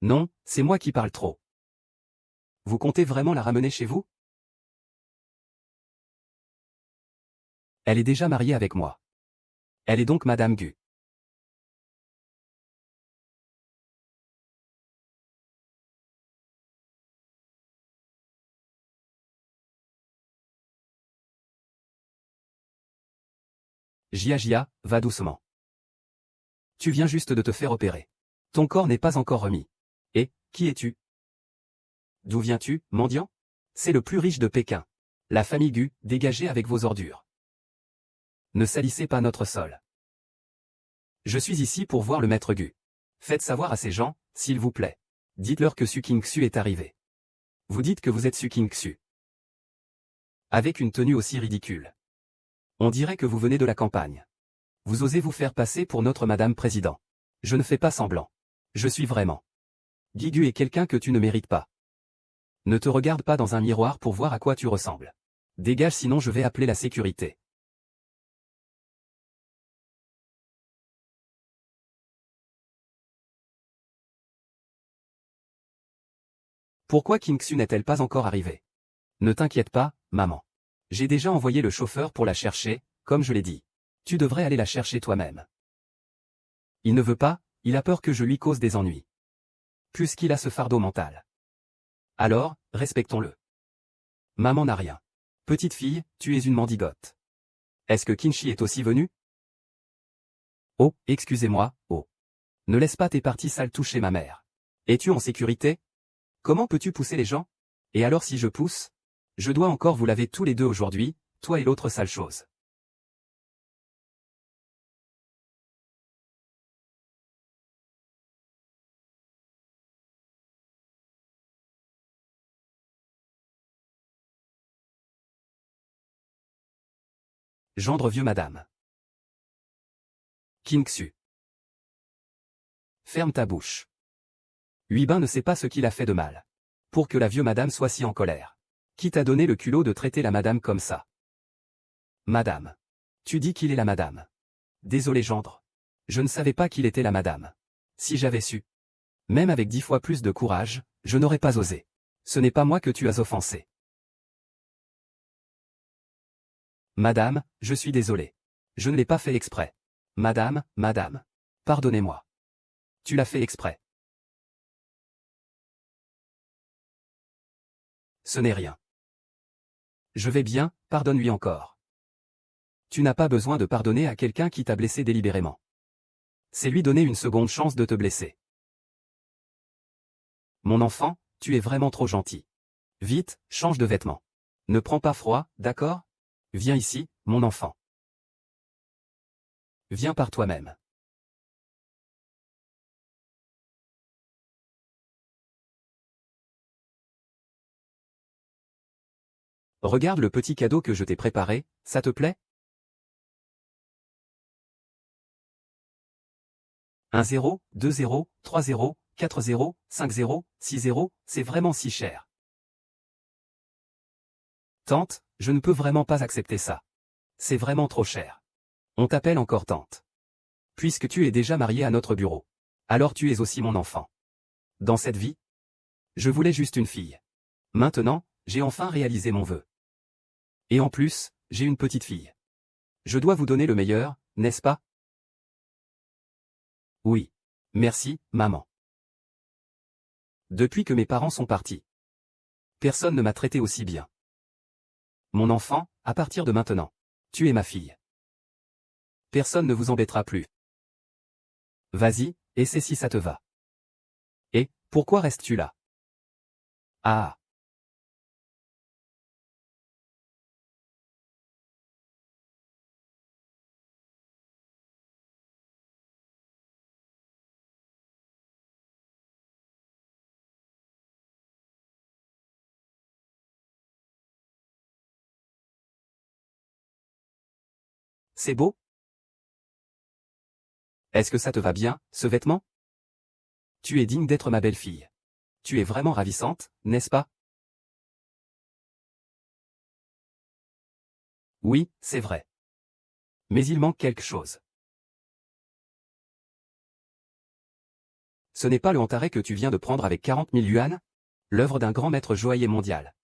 Non, c'est moi qui parle trop. Vous comptez vraiment la ramener chez vous? Elle est déjà mariée avec moi. Elle est donc Madame Gu. Jia, va doucement. Tu viens juste de te faire opérer. Ton corps n'est pas encore remis. Et, qui es-tu? D'où viens-tu, mendiant? C'est le plus riche de Pékin. La famille Gu, dégagez avec vos ordures. Ne salissez pas notre sol. Je suis ici pour voir le maître Gu. Faites savoir à ces gens, s'il vous plaît. Dites-leur que Su King-Su est arrivé. Vous dites que vous êtes Su King-Su. Avec une tenue aussi ridicule. On dirait que vous venez de la campagne. Vous osez vous faire passer pour notre Madame Président. Je ne fais pas semblant. Je suis vraiment. Guigu est quelqu'un que tu ne mérites pas. Ne te regarde pas dans un miroir pour voir à quoi tu ressembles. Dégage sinon je vais appeler la sécurité. Pourquoi King-Su n'est-elle pas encore arrivée? Ne t'inquiète pas, maman. J'ai déjà envoyé le chauffeur pour la chercher, comme je l'ai dit. Tu devrais aller la chercher toi-même. Il ne veut pas, il a peur que je lui cause des ennuis. Puisqu'il a ce fardeau mental. Alors, respectons-le. Maman n'a rien. Petite fille, tu es une mendigote. Est-ce que Kinshi est aussi venu? Oh, excusez-moi, oh. Ne laisse pas tes parties sales toucher ma mère. Es-tu en sécurité? Comment peux-tu pousser les gens? Et alors si je pousse? Je dois encore vous laver tous les deux aujourd'hui, toi et l'autre sale chose. Gendre vieux madame. King-Su. Ferme ta bouche. Huibin ne sait pas ce qu'il a fait de mal. Pour que la vieux madame soit si en colère. Qui t'a donné le culot de traiter la madame comme ça? Madame. Tu dis qu'il est la madame. Désolé gendre. Je ne savais pas qu'il était la madame. Si j'avais su. Même avec 10 fois plus de courage, je n'aurais pas osé. Ce n'est pas moi que tu as offensé. Madame, je suis désolé. Je ne l'ai pas fait exprès. Madame. Pardonnez-moi. Tu l'as fait exprès. Ce n'est rien. Je vais bien, pardonne-lui encore. Tu n'as pas besoin de pardonner à quelqu'un qui t'a blessé délibérément. C'est lui donner une seconde chance de te blesser. Mon enfant, tu es vraiment trop gentil. Vite, change de vêtements. Ne prends pas froid, d'accord? Viens ici, mon enfant. Viens par toi-même. Regarde le petit cadeau que je t'ai préparé, ça te plaît? 1 0, 2 0, 3 0, 4 0, 5 0, 6 0, c'est vraiment si cher. Tante, je ne peux vraiment pas accepter ça. C'est vraiment trop cher. On t'appelle encore tante. Puisque tu es déjà mariée à notre bureau. Alors tu es aussi mon enfant. Dans cette vie, je voulais juste une fille. Maintenant, j'ai enfin réalisé mon vœu. Et en plus, j'ai une petite fille. Je dois vous donner le meilleur, n'est-ce pas? Oui. Merci, maman. Depuis que mes parents sont partis, personne ne m'a traité aussi bien. Mon enfant, à partir de maintenant, tu es ma fille. Personne ne vous embêtera plus. Vas-y, essaie si ça te va. Et, pourquoi restes-tu là? Ah. C'est beau? Est-ce que ça te va bien, ce vêtement? Tu es digne d'être ma belle-fille. Tu es vraiment ravissante, n'est-ce pas? Oui, c'est vrai. Mais il manque quelque chose. Ce n'est pas le hantaret que tu viens de prendre avec 40 000 yuan? L'œuvre d'un grand maître joaillier mondial.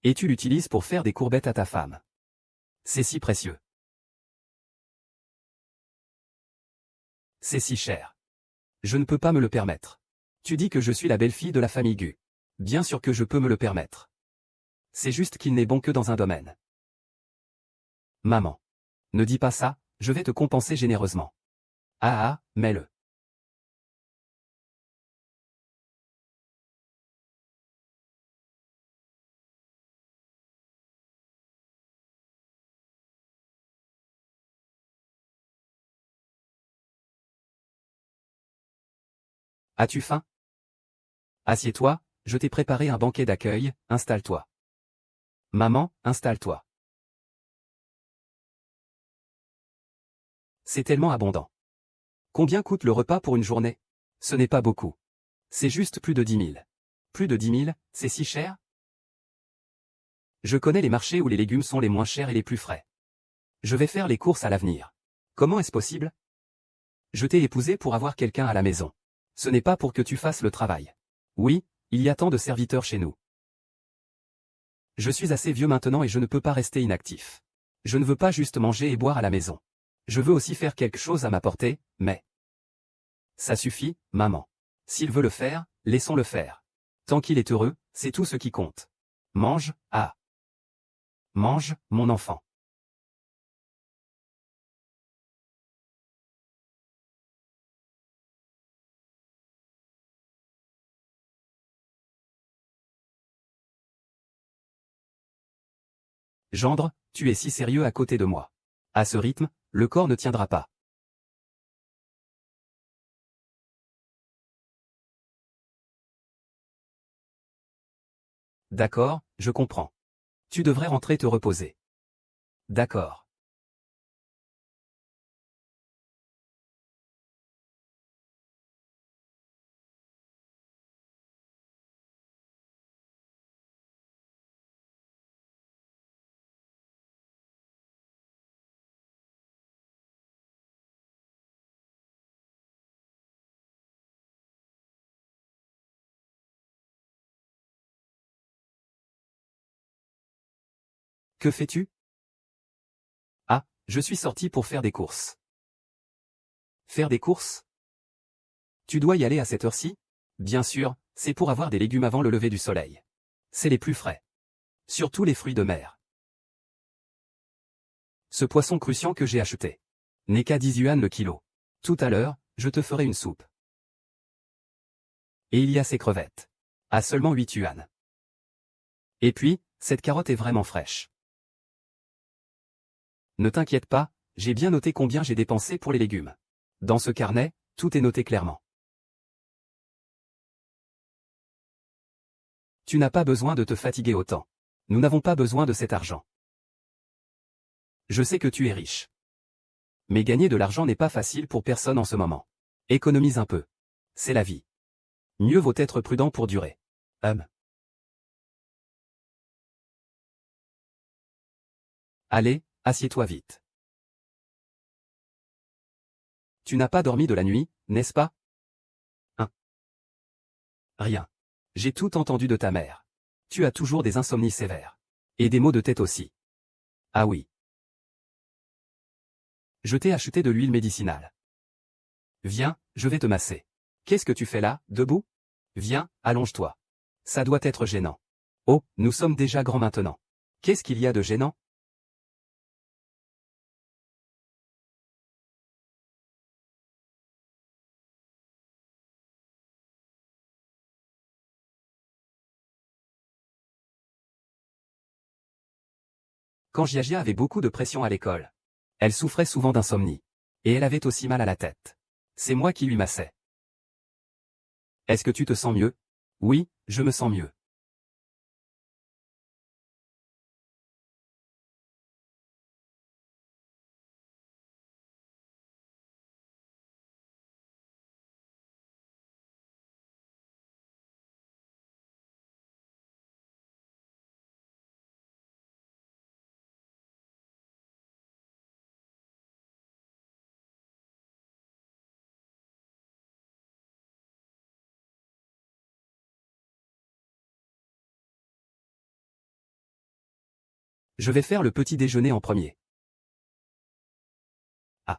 Et tu l'utilises pour faire des courbettes à ta femme. C'est si précieux. C'est si cher. Je ne peux pas me le permettre. Tu dis que je suis la belle-fille de la famille Gu. Bien sûr que je peux me le permettre. C'est juste qu'il n'est bon que dans un domaine. Maman. Ne dis pas ça, je vais te compenser généreusement. Mets-le. As-tu faim? Assieds-toi, je t'ai préparé un banquet d'accueil, installe-toi. Maman, installe-toi. C'est tellement abondant. Combien coûte le repas pour une journée? Ce n'est pas beaucoup. C'est juste plus de 10 000. Plus de 10 000, c'est si cher? Je connais les marchés où les légumes sont les moins chers et les plus frais. Je vais faire les courses à l'avenir. Comment est-ce possible? Je t'ai épousé pour avoir quelqu'un à la maison. Ce n'est pas pour que tu fasses le travail. Oui, il y a tant de serviteurs chez nous. Je suis assez vieux maintenant et je ne peux pas rester inactif. Je ne veux pas juste manger et boire à la maison. Je veux aussi faire quelque chose à ma portée, mais... Ça suffit, maman. S'il veut le faire, laissons-le faire. Tant qu'il est heureux, c'est tout ce qui compte. Mange, mange, mon enfant. Gendre, tu es si sérieux à côté de moi. À ce rythme, le corps ne tiendra pas. D'accord, je comprends. Tu devrais rentrer te reposer. D'accord. Que fais-tu? Ah, je suis sorti pour faire des courses. Faire des courses? Tu dois y aller à cette heure-ci? Bien sûr, c'est pour avoir des légumes avant le lever du soleil. C'est les plus frais. Surtout les fruits de mer. Ce poisson crucian que j'ai acheté. N'est qu'à 10 yuan le kilo. Tout à l'heure, je te ferai une soupe. Et il y a ces crevettes. À seulement 8 yuan. Et puis, cette carotte est vraiment fraîche. Ne t'inquiète pas, j'ai bien noté combien j'ai dépensé pour les légumes. Dans ce carnet, tout est noté clairement. Tu n'as pas besoin de te fatiguer autant. Nous n'avons pas besoin de cet argent. Je sais que tu es riche. Mais gagner de l'argent n'est pas facile pour personne en ce moment. Économise un peu. C'est la vie. Mieux vaut être prudent pour durer. Allez, assieds-toi vite. Tu n'as pas dormi de la nuit, n'est-ce pas? Hein? Rien. J'ai tout entendu de ta mère. Tu as toujours des insomnies sévères. Et des maux de tête aussi. Ah oui. Je t'ai acheté de l'huile médicinale. Viens, je vais te masser. Qu'est-ce que tu fais là, debout? Viens, allonge-toi. Ça doit être gênant. Oh, nous sommes déjà grands maintenant. Qu'est-ce qu'il y a de gênant? Quand Giagia avait beaucoup de pression à l'école. Elle souffrait souvent d'insomnie. Et elle avait aussi mal à la tête. C'est moi qui lui massais. Est-ce que tu te sens mieux? Oui, je me sens mieux. Je vais faire le petit déjeuner en premier. Ah.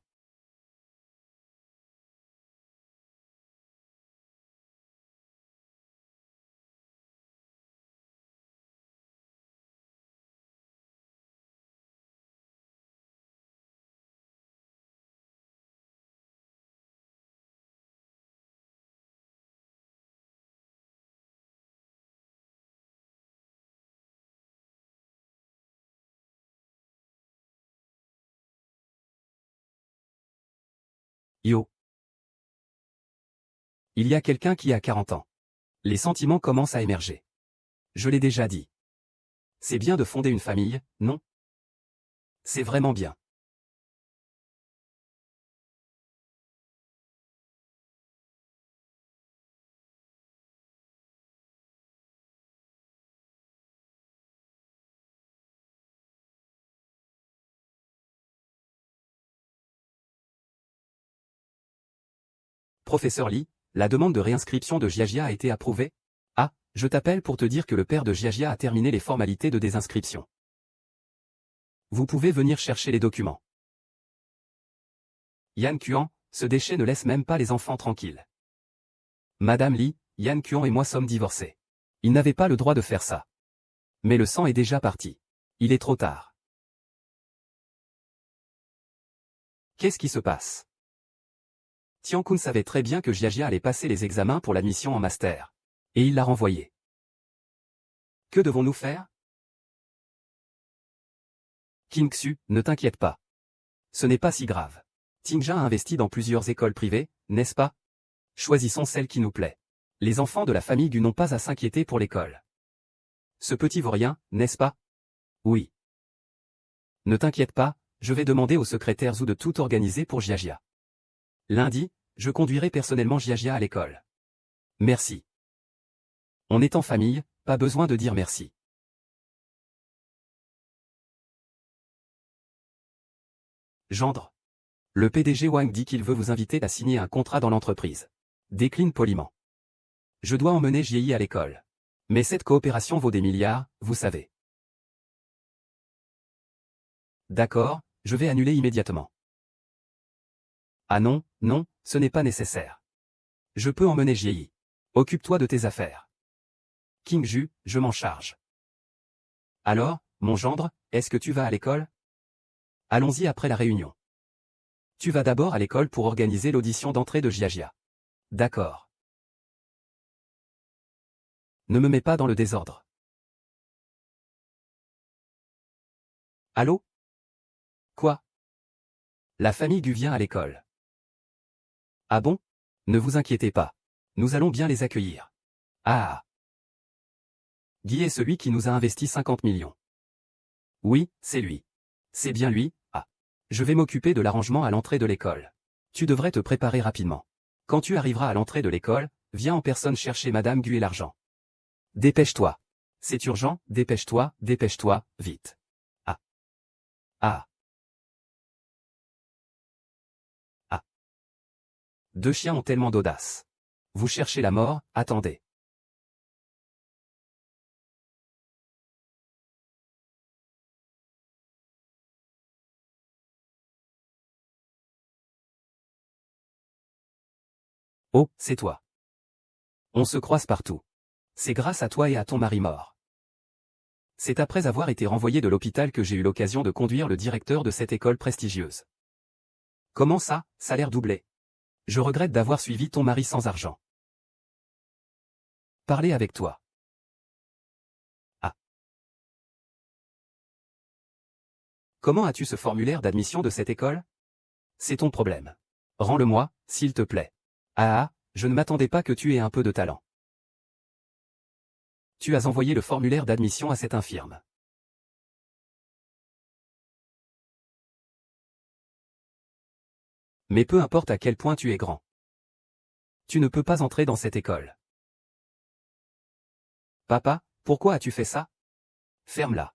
Yo. Il y a quelqu'un qui a 40 ans. Les sentiments commencent à émerger. Je l'ai déjà dit. C'est bien de fonder une famille, non? C'est vraiment bien. Professeur Lee, la demande de réinscription de Giagia a été approuvée? Ah, je t'appelle pour te dire que le père de Giagia a terminé les formalités de désinscription. Vous pouvez venir chercher les documents. Yan Kuan, ce déchet ne laisse même pas les enfants tranquilles. Madame Lee, Yan Kuan et moi sommes divorcés. Il n'avait pas le droit de faire ça. Mais le sang est déjà parti. Il est trop tard. Qu'est-ce qui se passe? Tian-kun savait très bien que Jiajia allait passer les examens pour l'admission en master. Et il l'a renvoyé. Que devons-nous faire? King-Xu, ne t'inquiète pas. Ce n'est pas si grave. Tingjia a investi dans plusieurs écoles privées, n'est-ce pas? Choisissons celle qui nous plaît. Les enfants de la famille Gu n'ont pas à s'inquiéter pour l'école. Ce petit vaurien, n'est-ce pas? Oui. Ne t'inquiète pas, je vais demander au secrétaire Zhu de tout organiser pour Jiajia. Lundi, je conduirai personnellement Jiajia à l'école. Merci. On est en famille, pas besoin de dire merci. Gendre. Le PDG Wang dit qu'il veut vous inviter à signer un contrat dans l'entreprise. Décline poliment. Je dois emmener Jie à l'école. Mais cette coopération vaut des milliards, vous savez. D'accord, je vais annuler immédiatement. Ah non, non, ce n'est pas nécessaire. Je peux emmener Ji. Occupe-toi de tes affaires. King Ju, je m'en charge. Alors, mon gendre, est-ce que tu vas à l'école? Allons-y après la réunion. Tu vas d'abord à l'école pour organiser l'audition d'entrée de Jiajia. D'accord. Ne me mets pas dans le désordre. Allô? Quoi? La famille Gu vient à l'école. Ah bon? Ne vous inquiétez pas. Nous allons bien les accueillir. Ah! Guy est celui qui nous a investi 50 millions. Oui, c'est lui. C'est bien lui, ah. Je vais m'occuper de l'arrangement à l'entrée de l'école. Tu devrais te préparer rapidement. Quand tu arriveras à l'entrée de l'école, viens en personne chercher Madame Gu et l'argent. Dépêche-toi. C'est urgent, dépêche-toi, vite. Ah. Ah. Ah. Deux chiens ont tellement d'audace. Vous cherchez la mort, attendez. Oh, c'est toi. On se croise partout. C'est grâce à toi et à ton mari mort. C'est après avoir été renvoyé de l'hôpital que j'ai eu l'occasion de conduire le directeur de cette école prestigieuse. Comment ça, salaire doublé? Je regrette d'avoir suivi ton mari sans argent. Parler avec toi. Ah. Comment as-tu ce formulaire d'admission de cette école? C'est ton problème. Rends-le-moi, s'il te plaît. Ah, je ne m'attendais pas que tu aies un peu de talent. Tu as envoyé le formulaire d'admission à cette infirme. Mais peu importe à quel point tu es grand. Tu ne peux pas entrer dans cette école. Papa, pourquoi as-tu fait ça? Ferme-la.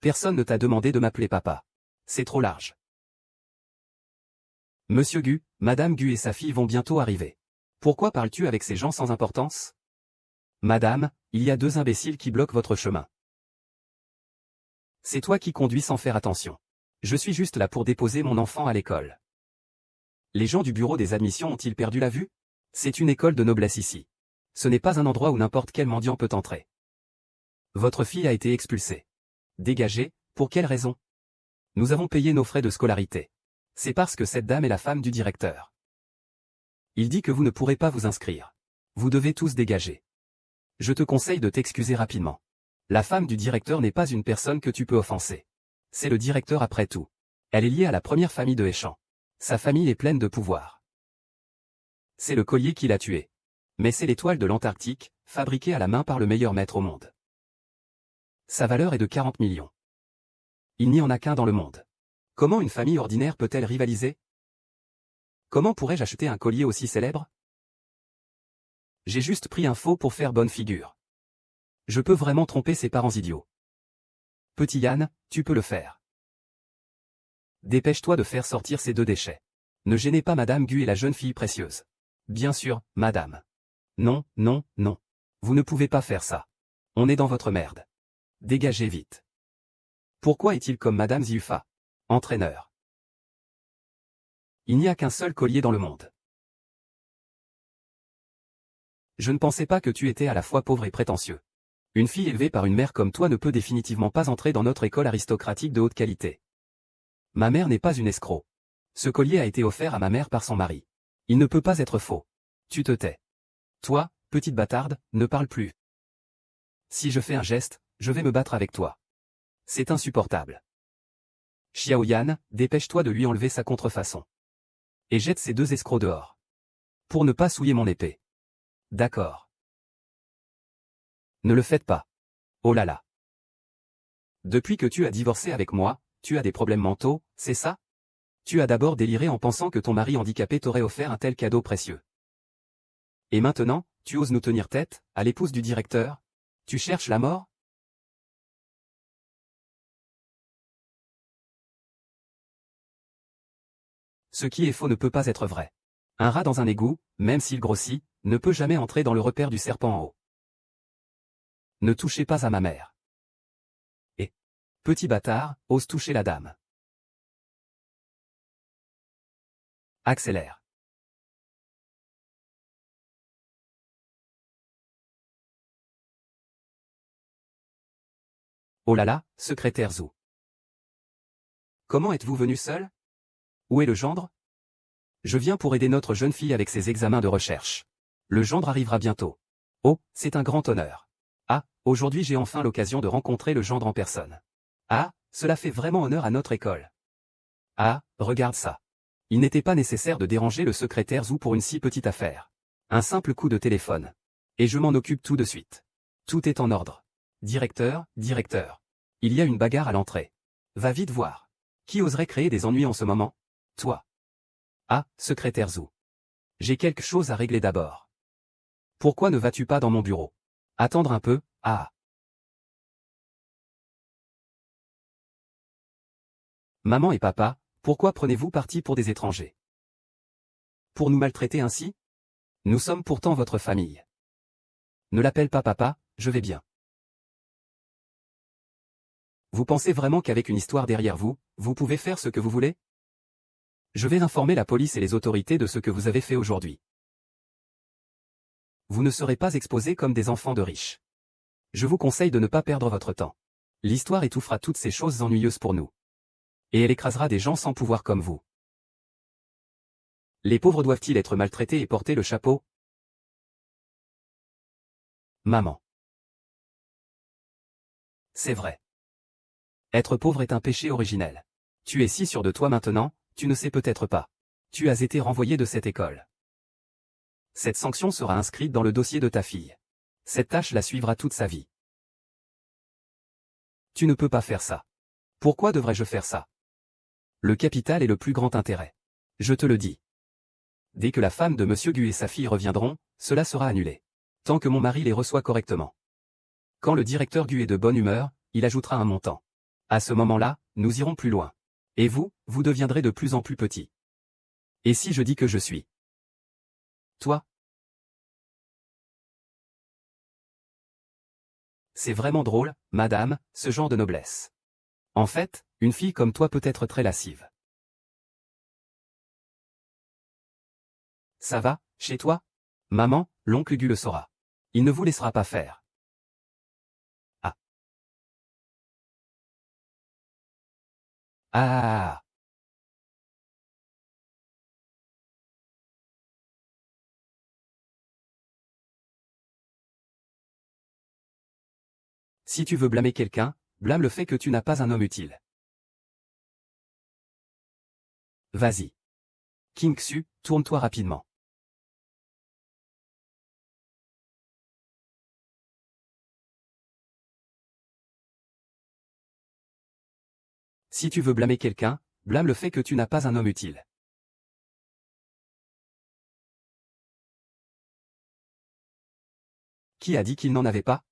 Personne ne t'a demandé de m'appeler papa. C'est trop large. Monsieur Gu, Madame Gu et sa fille vont bientôt arriver. Pourquoi parles-tu avec ces gens sans importance? Madame, il y a deux imbéciles qui bloquent votre chemin. C'est toi qui conduis sans faire attention. Je suis juste là pour déposer mon enfant à l'école. Les gens du bureau des admissions ont-ils perdu la vue? C'est une école de noblesse ici. Ce n'est pas un endroit où n'importe quel mendiant peut entrer. Votre fille a été expulsée. Dégagée, pour quelle raison? Nous avons payé nos frais de scolarité. C'est parce que cette dame est la femme du directeur. Il dit que vous ne pourrez pas vous inscrire. Vous devez tous dégager. Je te conseille de t'excuser rapidement. La femme du directeur n'est pas une personne que tu peux offenser. C'est le directeur après tout. Elle est liée à la première famille de Échamps. Sa famille est pleine de pouvoir. C'est le collier qui l'a tué. Mais c'est l'étoile de l'Antarctique, fabriquée à la main par le meilleur maître au monde. Sa valeur est de 40 millions. Il n'y en a qu'un dans le monde. Comment une famille ordinaire peut-elle rivaliser? Comment pourrais-je acheter un collier aussi célèbre? J'ai juste pris un faux pour faire bonne figure. Je peux vraiment tromper ses parents idiots. Petit Yann, tu peux le faire. Dépêche-toi de faire sortir ces deux déchets. Ne gênez pas Madame Gu et la jeune fille précieuse. Bien sûr, madame. Non, non, non. Vous ne pouvez pas faire ça. On est dans votre merde. Dégagez vite. Pourquoi est-il comme Madame Ziufa? Entraîneur. Il n'y a qu'un seul collier dans le monde. Je ne pensais pas que tu étais à la fois pauvre et prétentieux. Une fille élevée par une mère comme toi ne peut définitivement pas entrer dans notre école aristocratique de haute qualité. Ma mère n'est pas une escroc. Ce collier a été offert à ma mère par son mari. Il ne peut pas être faux. Tu te tais. Toi, petite bâtarde, ne parle plus. Si je fais un geste, je vais me battre avec toi. C'est insupportable. Xiao Yan, dépêche-toi de lui enlever sa contrefaçon. Et jette ces deux escrocs dehors. Pour ne pas souiller mon épée. D'accord. Ne le faites pas. Oh là là. Depuis que tu as divorcé avec moi, tu as des problèmes mentaux, c'est ça? Tu as d'abord déliré en pensant que ton mari handicapé t'aurait offert un tel cadeau précieux. Et maintenant, tu oses nous tenir tête, à l'épouse du directeur? Tu cherches la mort? Ce qui est faux ne peut pas être vrai. Un rat dans un égout, même s'il grossit, ne peut jamais entrer dans le repère du serpent en haut. Ne touchez pas à ma mère. Et, petit bâtard, ose toucher la dame. Accélère. Oh là là, secrétaire Zou. Comment êtes-vous venu seul? Où est le gendre? Je viens pour aider notre jeune fille avec ses examens de recherche. Le gendre arrivera bientôt. Oh, c'est un grand honneur. Ah, aujourd'hui j'ai enfin l'occasion de rencontrer le gendre en personne. Ah, cela fait vraiment honneur à notre école. Ah, regarde ça. Il n'était pas nécessaire de déranger le secrétaire Zou pour une si petite affaire. Un simple coup de téléphone. Et je m'en occupe tout de suite. Tout est en ordre. Directeur, directeur. Il y a une bagarre à l'entrée. Va vite voir. Qui oserait créer des ennuis en ce moment? Toi. Ah, secrétaire Zou. J'ai quelque chose à régler d'abord. Pourquoi ne vas-tu pas dans mon bureau? Attendre un peu, ah. Maman et papa, pourquoi prenez-vous parti pour des étrangers? Pour nous maltraiter ainsi? Nous sommes pourtant votre famille. Ne l'appelle pas papa, je vais bien. Vous pensez vraiment qu'avec une histoire derrière vous, vous pouvez faire ce que vous voulez? Je vais informer la police et les autorités de ce que vous avez fait aujourd'hui. Vous ne serez pas exposés comme des enfants de riches. Je vous conseille de ne pas perdre votre temps. L'histoire étouffera toutes ces choses ennuyeuses pour nous. Et elle écrasera des gens sans pouvoir comme vous. Les pauvres doivent-ils être maltraités et porter le chapeau? Maman. C'est vrai. Être pauvre est un péché originel. Tu es si sûr de toi maintenant, tu ne sais peut-être pas. Tu as été renvoyé de cette école. Cette sanction sera inscrite dans le dossier de ta fille. Cette tâche la suivra toute sa vie. Tu ne peux pas faire ça. Pourquoi devrais-je faire ça? Le capital est le plus grand intérêt. Je te le dis. Dès que la femme de Monsieur Gu et sa fille reviendront, cela sera annulé. Tant que mon mari les reçoit correctement. Quand le directeur Gu est de bonne humeur, il ajoutera un montant. À ce moment-là, nous irons plus loin. Et vous, vous deviendrez de plus en plus petit. Et si je dis que je suis? Toi? C'est vraiment drôle, madame, ce genre de noblesse. En fait, une fille comme toi peut être très lascive. Ça va, chez toi? Maman, l'oncle Gu le saura. Il ne vous laissera pas faire. Ah. Ah. Si tu veux blâmer quelqu'un, blâme le fait que tu n'as pas un homme utile. Vas-y. King Xu, tourne-toi rapidement. Si tu veux blâmer quelqu'un, blâme le fait que tu n'as pas un homme utile. Qui a dit qu'il n'en avait pas?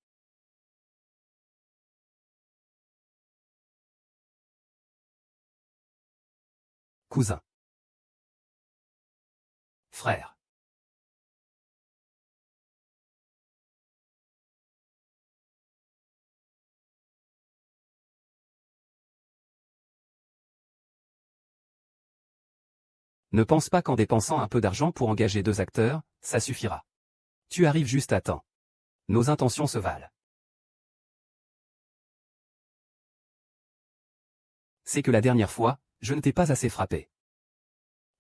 Cousin. Frère. Ne pense pas qu'en dépensant un peu d'argent pour engager 2 acteurs, ça suffira. Tu arrives juste à temps. Nos intentions se valent. C'est que la dernière fois, je ne t'ai pas assez frappé.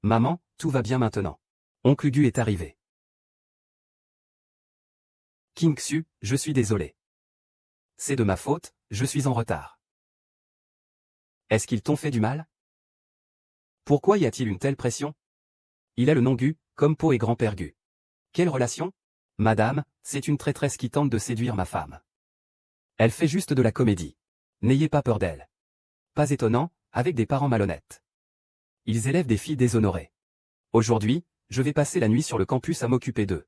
Maman, tout va bien maintenant. Oncle Gu est arrivé. King Xu, je suis désolé. C'est de ma faute, je suis en retard. Est-ce qu'ils t'ont fait du mal? Pourquoi y a-t-il une telle pression? Il a le nom Gu, comme Po et grand-père Gu. Quelle relation? Madame, c'est une traîtresse qui tente de séduire ma femme. Elle fait juste de la comédie. N'ayez pas peur d'elle. Pas étonnant, avec des parents malhonnêtes. Ils élèvent des filles déshonorées. Aujourd'hui, je vais passer la nuit sur le campus à m'occuper d'eux.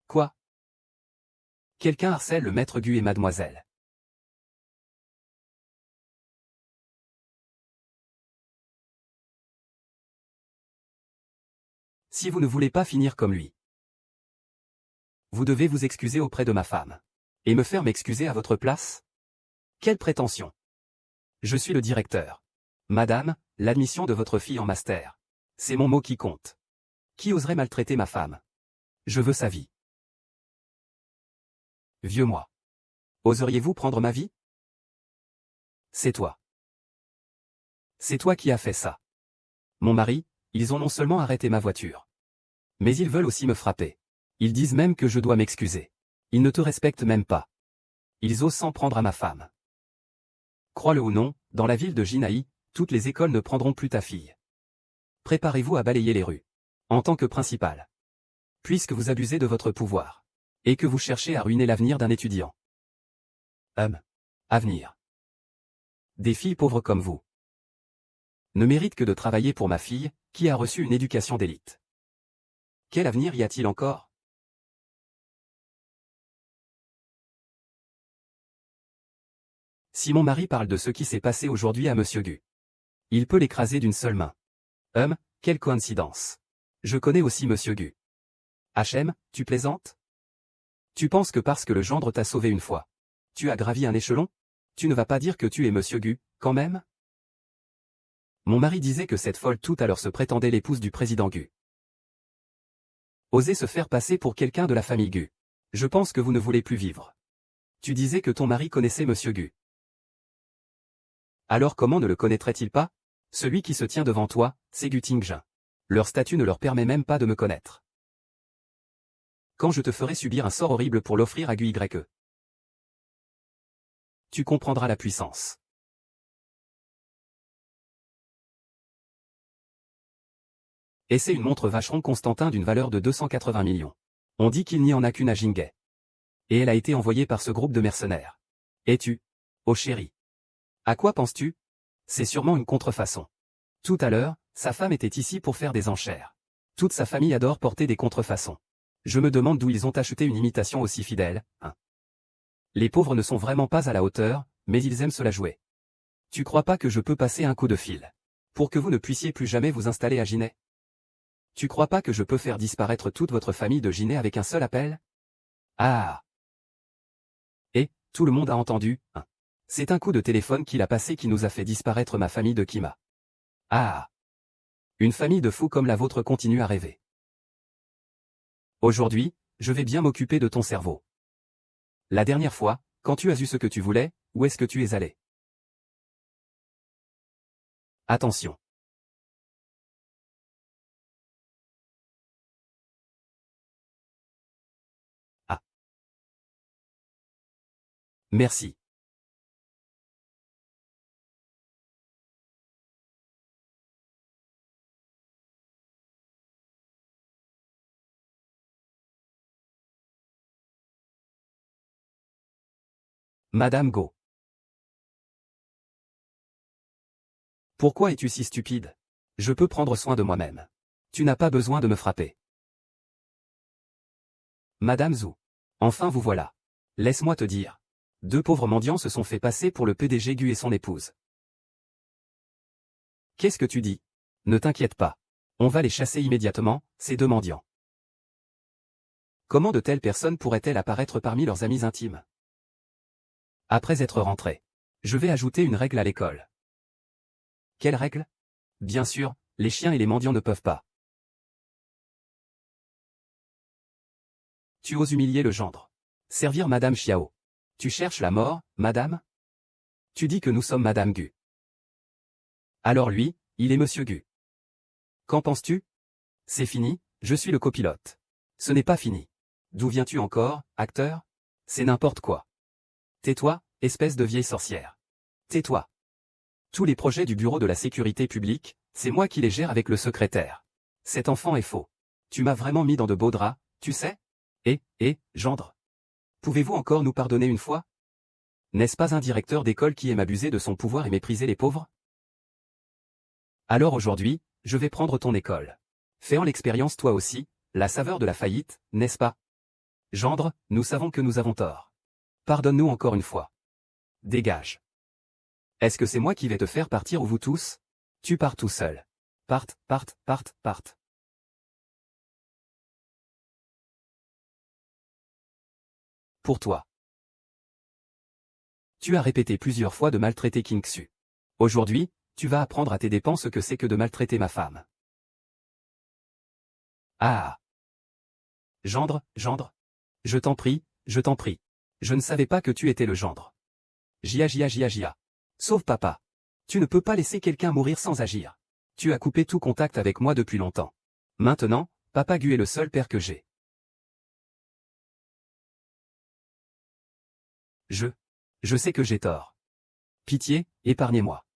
Quoi? Quelqu'un harcèle le maître Gu et mademoiselle. Si vous ne voulez pas finir comme lui. Vous devez vous excuser auprès de ma femme. Et me faire m'excuser à votre place? Quelle prétention! Je suis le directeur. Madame, l'admission de votre fille en master. C'est mon mot qui compte. Qui oserait maltraiter ma femme? Je veux sa vie. Vieux moi. Oseriez-vous prendre ma vie? C'est toi. C'est toi qui as fait ça. Mon mari, ils ont non seulement arrêté ma voiture, mais ils veulent aussi me frapper. Ils disent même que je dois m'excuser. Ils ne te respectent même pas. Ils osent s'en prendre à ma femme. Crois-le ou non, dans la ville de Jinaï, toutes les écoles ne prendront plus ta fille. Préparez-vous à balayer les rues. En tant que principal. Puisque vous abusez de votre pouvoir. Et que vous cherchez à ruiner l'avenir d'un étudiant. Avenir. Des filles pauvres comme vous ne méritent que de travailler pour ma fille, qui a reçu une éducation d'élite. Quel avenir y a-t-il encore? Si mon mari parle de ce qui s'est passé aujourd'hui à Monsieur Gu, il peut l'écraser d'une seule main. Quelle coïncidence. Je connais aussi Monsieur Gu. HM, tu plaisantes? Tu penses que parce que le gendre t'a sauvé une fois, tu as gravi un échelon? Tu ne vas pas dire que tu es Monsieur Gu, quand même? Mon mari disait que cette folle tout à l'heure se prétendait l'épouse du président Gu. Osez se faire passer pour quelqu'un de la famille Gu. Je pense que vous ne voulez plus vivre. Tu disais que ton mari connaissait Monsieur Gu. Alors comment ne le connaîtrait-il pas? Celui qui se tient devant toi, c'est Gu Tingjin. Leur statut ne leur permet même pas de me connaître. Quand je te ferai subir un sort horrible pour l'offrir à Gu YE, tu comprendras la puissance. Et c'est une montre Vacheron Constantin d'une valeur de 280 millions. On dit qu'il n'y en a qu'une à Jingay. Et elle a été envoyée par ce groupe de mercenaires. Et tu? Oh chéri. À quoi penses-tu? C'est sûrement une contrefaçon. Tout à l'heure, sa femme était ici pour faire des enchères. Toute sa famille adore porter des contrefaçons. Je me demande d'où ils ont acheté une imitation aussi fidèle, hein. Les pauvres ne sont vraiment pas à la hauteur, mais ils aiment se la jouer. Tu crois pas que je peux passer un coup de fil pour que vous ne puissiez plus jamais vous installer à Ginet? Tu crois pas que je peux faire disparaître toute votre famille de Ginet avec un seul appel? Ah! Et, tout le monde a entendu, hein. C'est un coup de téléphone qu'il a passé qui nous a fait disparaître ma famille de Kima. Ah! Une famille de fous comme la vôtre continue à rêver. Aujourd'hui, je vais bien m'occuper de ton cerveau. La dernière fois, quand tu as eu ce que tu voulais, où est-ce que tu es allé? Attention. Ah. Merci. Madame Go. Pourquoi es-tu si stupide? Je peux prendre soin de moi-même. Tu n'as pas besoin de me frapper. Madame Zhou. Enfin vous voilà. Laisse-moi te dire. Deux pauvres mendiants se sont fait passer pour le PDG Gu et son épouse. Qu'est-ce que tu dis? Ne t'inquiète pas. On va les chasser immédiatement, ces deux mendiants. Comment de telles personnes pourraient-elles apparaître parmi leurs amis intimes? Après être rentré, je vais ajouter une règle à l'école. Quelle règle? Bien sûr, les chiens et les mendiants ne peuvent pas. Tu oses humilier le gendre. Servir Madame Xiao. Tu cherches la mort, madame? Tu dis que nous sommes Madame Gu. Alors lui, il est Monsieur Gu. Qu'en penses-tu? C'est fini, je suis le copilote. Ce n'est pas fini. D'où viens-tu encore, acteur? C'est n'importe quoi. Tais-toi, espèce de vieille sorcière. Tais-toi. Tous les projets du bureau de la sécurité publique, c'est moi qui les gère avec le secrétaire. Cet enfant est faux. Tu m'as vraiment mis dans de beaux draps, tu sais? Gendre. Pouvez-vous encore nous pardonner une fois? N'est-ce pas un directeur d'école qui aime abuser de son pouvoir et mépriser les pauvres? Alors aujourd'hui, je vais prendre ton école. Fais en l'expérience toi aussi, la saveur de la faillite, n'est-ce pas? Gendre, nous savons que nous avons tort. Pardonne-nous encore une fois. Dégage. Est-ce que c'est moi qui vais te faire partir ou vous tous? Tu pars tout seul. Parte. pour toi. Tu as répété plusieurs fois de maltraiter King Xu. Aujourd'hui, tu vas apprendre à tes dépens ce que c'est que de maltraiter ma femme. Ah. Gendre, gendre. Je t'en prie, je t'en prie. Je ne savais pas que tu étais le gendre. Jia. Sauve papa. Tu ne peux pas laisser quelqu'un mourir sans agir. Tu as coupé tout contact avec moi depuis longtemps. Maintenant, Papa Gu est le seul père que j'ai. Je sais que j'ai tort. Pitié, épargnez-moi.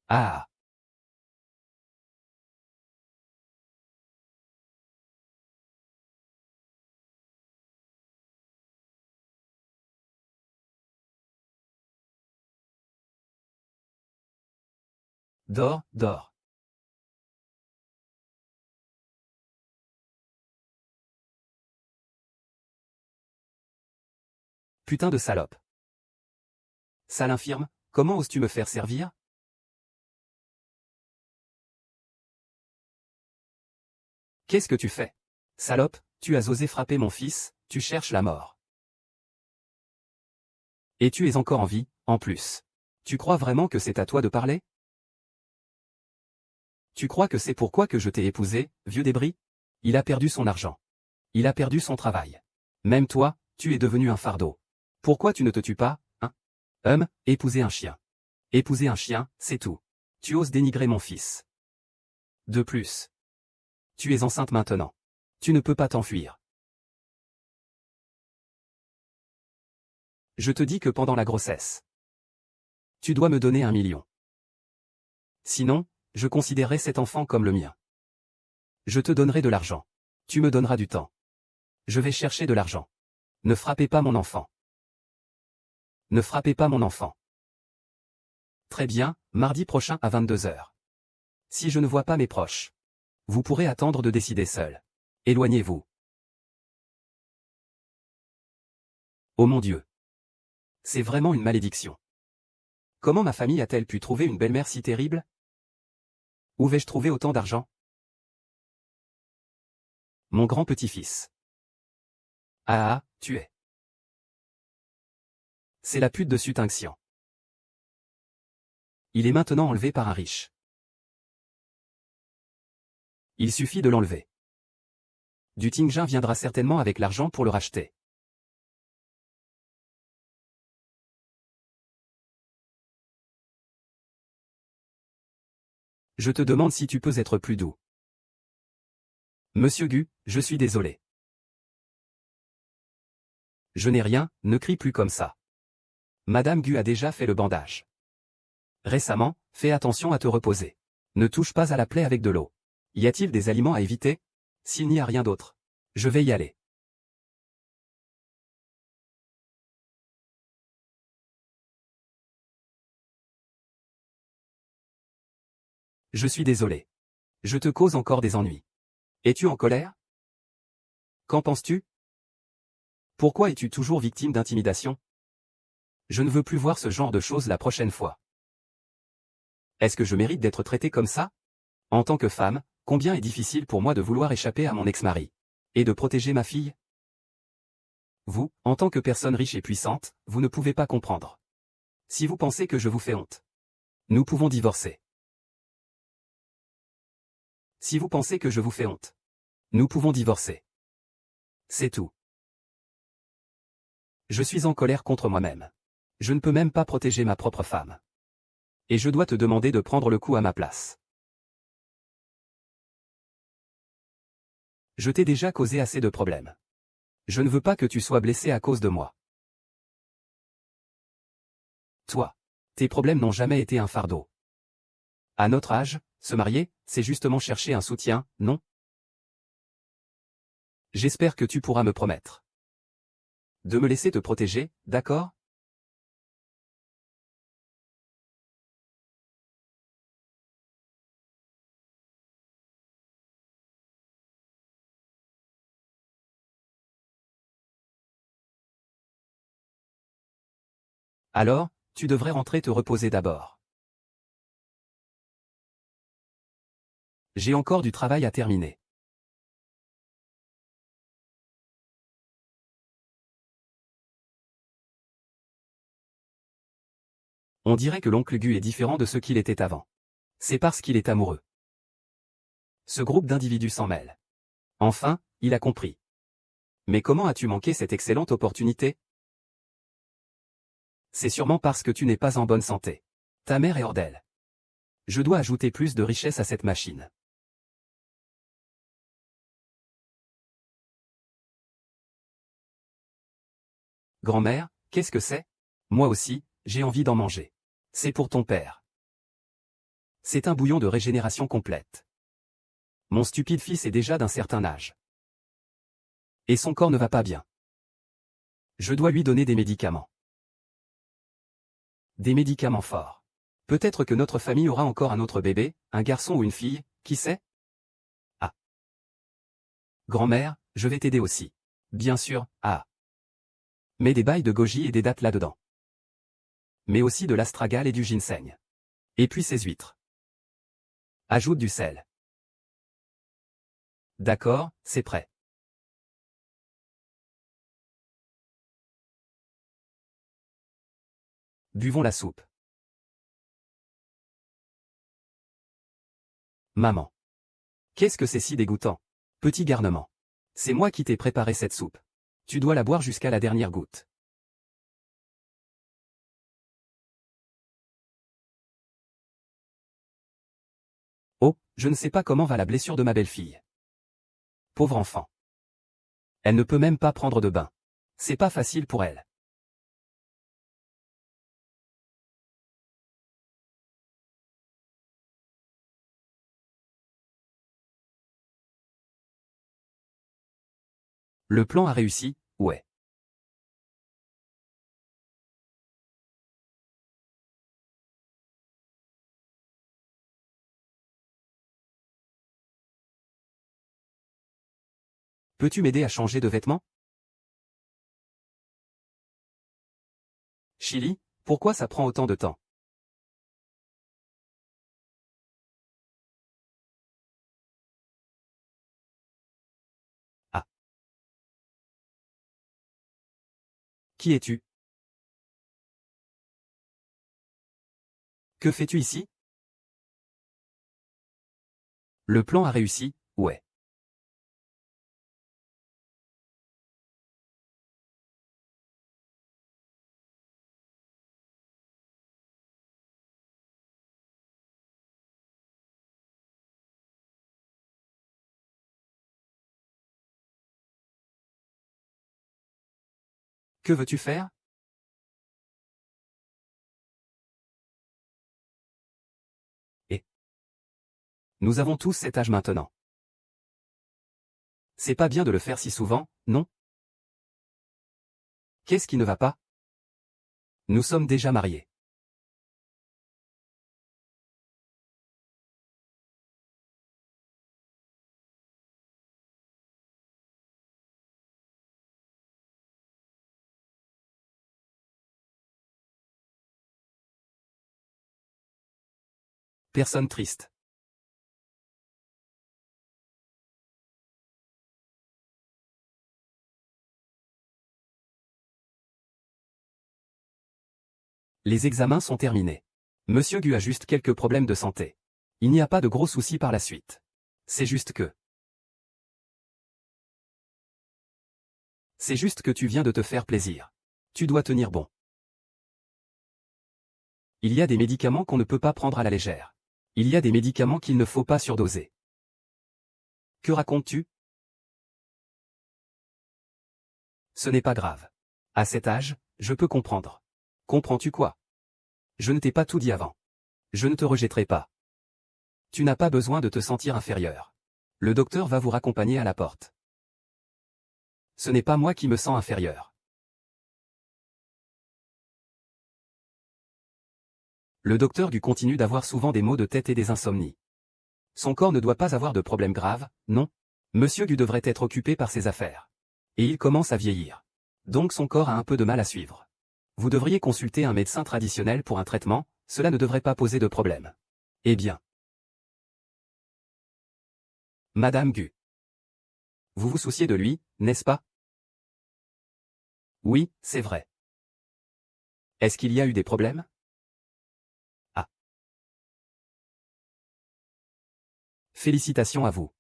Ah. Dors, dors. Putain de salope. Sale infirme, comment oses-tu me faire servir? Qu'est-ce que tu fais? Salope, tu as osé frapper mon fils, tu cherches la mort. Et tu es encore en vie, en plus. Tu crois vraiment que c'est à toi de parler? Tu crois que c'est pourquoi que je t'ai épousé, vieux débris? Il a perdu son argent. Il a perdu son travail. Même toi, tu es devenu un fardeau. Pourquoi tu ne te tues pas, hein? Épouser un chien. Épouser un chien, c'est tout. Tu oses dénigrer mon fils. De plus. Tu es enceinte maintenant. Tu ne peux pas t'enfuir. Je te dis que pendant la grossesse, tu dois me donner 1 million. Sinon, je considérerai cet enfant comme le mien. Je te donnerai de l'argent. Tu me donneras du temps. Je vais chercher de l'argent. Ne frappez pas mon enfant. Ne frappez pas mon enfant. Très bien, mardi prochain à 22 heures. Si je ne vois pas mes proches, vous pourrez attendre de décider seul. Éloignez-vous. Oh mon Dieu. C'est vraiment une malédiction. Comment ma famille a-t-elle pu trouver une belle-mère si terrible? Où vais-je trouver autant d'argent? Mon grand petit-fils. Ah, tu es. C'est la pute de Sutinxian. Il est maintenant enlevé par un riche. Il suffit de l'enlever. Du Tingjin viendra certainement avec l'argent pour le racheter. Je te demande si tu peux être plus doux. Monsieur Gu, je suis désolé. Je n'ai rien, ne crie plus comme ça. Madame Gu a déjà fait le bandage. Récemment, fais attention à te reposer. Ne touche pas à la plaie avec de l'eau. Y a-t-il des aliments à éviter? S'il n'y a rien d'autre, je vais y aller. Je suis désolé. Je te cause encore des ennuis. Es-tu en colère? Qu'en penses-tu? Pourquoi es-tu toujours victime d'intimidation? Je ne veux plus voir ce genre de choses la prochaine fois. Est-ce que je mérite d'être traité comme ça? En tant que femme, combien est difficile pour moi de vouloir échapper à mon ex-mari. Et de protéger ma fille? Vous, en tant que personne riche et puissante, vous ne pouvez pas comprendre. Si vous pensez que je vous fais honte, nous pouvons divorcer. Si vous pensez que je vous fais honte, nous pouvons divorcer. C'est tout. Je suis en colère contre moi-même. Je ne peux même pas protéger ma propre femme. Et je dois te demander de prendre le coup à ma place. Je t'ai déjà causé assez de problèmes. Je ne veux pas que tu sois blessé à cause de moi. Toi, tes problèmes n'ont jamais été un fardeau. À notre âge, se marier, c'est justement chercher un soutien, non? J'espère que tu pourras me promettre de me laisser te protéger, d'accord? Alors, tu devrais rentrer te reposer d'abord. J'ai encore du travail à terminer. On dirait que l'oncle Gu est différent de ce qu'il était avant. C'est parce qu'il est amoureux. Ce groupe d'individus s'en mêle. Enfin, il a compris. Mais comment as-tu manqué cette excellente opportunité? C'est sûrement parce que tu n'es pas en bonne santé. Ta mère est hors d'elle. Je dois ajouter plus de richesse à cette machine. Grand-mère, qu'est-ce que c'est? Moi aussi, j'ai envie d'en manger. C'est pour ton père. C'est un bouillon de régénération complète. Mon stupide fils est déjà d'un certain âge. Et son corps ne va pas bien. Je dois lui donner des médicaments. Des médicaments forts. Peut-être que notre famille aura encore un autre bébé, un garçon ou une fille, qui sait? Ah. Grand-mère, je vais t'aider aussi. Bien sûr, ah. Mets des bailles de goji et des dattes là-dedans. Mais aussi de l'astragale et du ginseng. Et puis ces huîtres. Ajoute du sel. D'accord, c'est prêt. Buvons la soupe. Maman. Qu'est-ce que c'est si dégoûtant? Petit garnement. C'est moi qui t'ai préparé cette soupe. Tu dois la boire jusqu'à la dernière goutte. Oh, je ne sais pas comment va la blessure de ma belle-fille. Pauvre enfant. Elle ne peut même pas prendre de bain. C'est pas facile pour elle. Le plan a réussi, ouais. Peux-tu m'aider à changer de vêtements? Chili, pourquoi ça prend autant de temps? Ah. Qui es-tu? Que fais-tu ici? Le plan a réussi, ouais. Que veux-tu faire? Et nous avons tous cet âge maintenant. C'est pas bien de le faire si souvent, non? Qu'est-ce qui ne va pas? Nous sommes déjà mariés. Personne triste. Les examens sont terminés. Monsieur Gu a juste quelques problèmes de santé. Il n'y a pas de gros soucis par la suite. C'est juste que... C'est juste que tu viens de te faire plaisir. Tu dois tenir bon. Il y a des médicaments qu'on ne peut pas prendre à la légère. Il y a des médicaments qu'il ne faut pas surdoser. Que racontes-tu? Ce n'est pas grave. À cet âge, je peux comprendre. Comprends-tu quoi? Je ne t'ai pas tout dit avant. Je ne te rejetterai pas. Tu n'as pas besoin de te sentir inférieur. Le docteur va vous raccompagner à la porte. Ce n'est pas moi qui me sens inférieur. Le docteur Gu continue d'avoir souvent des maux de tête et des insomnies. Son corps ne doit pas avoir de problème grave, non? Monsieur Gu devrait être occupé par ses affaires. Et il commence à vieillir. Donc son corps a un peu de mal à suivre. Vous devriez consulter un médecin traditionnel pour un traitement, cela ne devrait pas poser de problème. Eh bien. Madame Gu. Vous vous souciez de lui, n'est-ce pas? Oui, c'est vrai. Est-ce qu'il y a eu des problèmes? Félicitations à vous.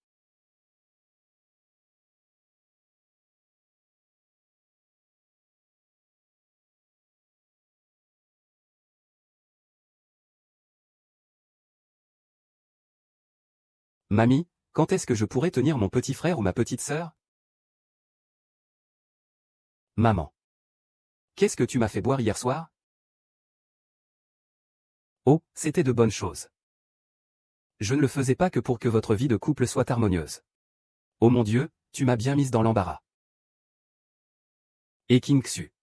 Mamie, quand est-ce que je pourrai tenir mon petit frère ou ma petite sœur? Maman. Qu'est-ce que tu m'as fait boire hier soir? Oh, c'était de bonnes choses. Je ne le faisais pas que pour que votre vie de couple soit harmonieuse. Oh mon Dieu, tu m'as bien mise dans l'embarras. Et King Xu.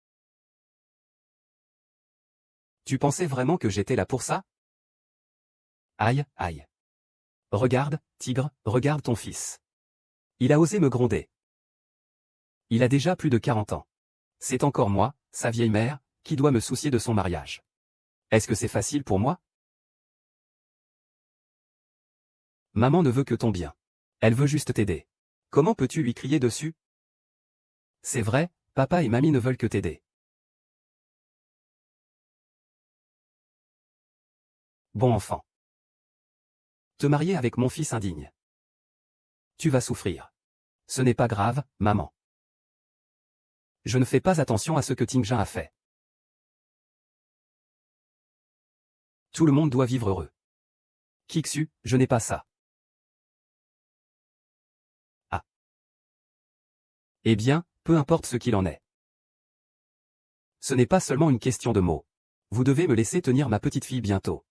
Tu pensais vraiment que j'étais là pour ça? Aïe, aïe. Regarde, tigre, regarde ton fils. Il a osé me gronder. Il a déjà plus de 40 ans. C'est encore moi, sa vieille mère, qui doit me soucier de son mariage. Est-ce que c'est facile pour moi? Maman ne veut que ton bien. Elle veut juste t'aider. Comment peux-tu lui crier dessus? C'est vrai, papa et mamie ne veulent que t'aider. Bon enfant. Te marier avec mon fils indigne. Tu vas souffrir. Ce n'est pas grave, maman. Je ne fais pas attention à ce que Tingjin a fait. Tout le monde doit vivre heureux. Kixu, je n'ai pas ça. Ah. Eh bien, peu importe ce qu'il en est. Ce n'est pas seulement une question de mots. Vous devez me laisser tenir ma petite fille bientôt.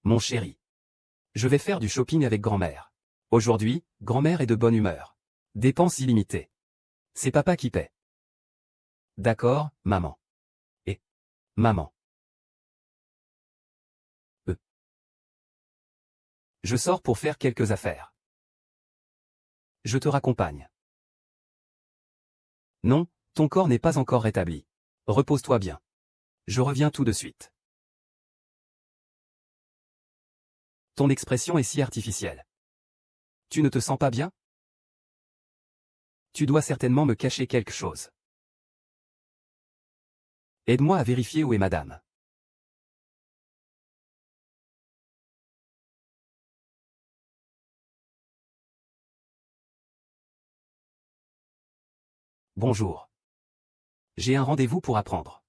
Mon chéri. Je vais faire du shopping avec grand-mère. Aujourd'hui, grand-mère est de bonne humeur. Dépenses illimitées. C'est papa qui paie. D'accord, maman. Et maman. Je sors pour faire quelques affaires. Je te raccompagne. Non, ton corps n'est pas encore rétabli. Repose-toi bien. Je reviens tout de suite. Ton expression est si artificielle. Tu ne te sens pas bien? Tu dois certainement me cacher quelque chose. Aide-moi à vérifier où est madame. Bonjour. J'ai un rendez-vous pour apprendre.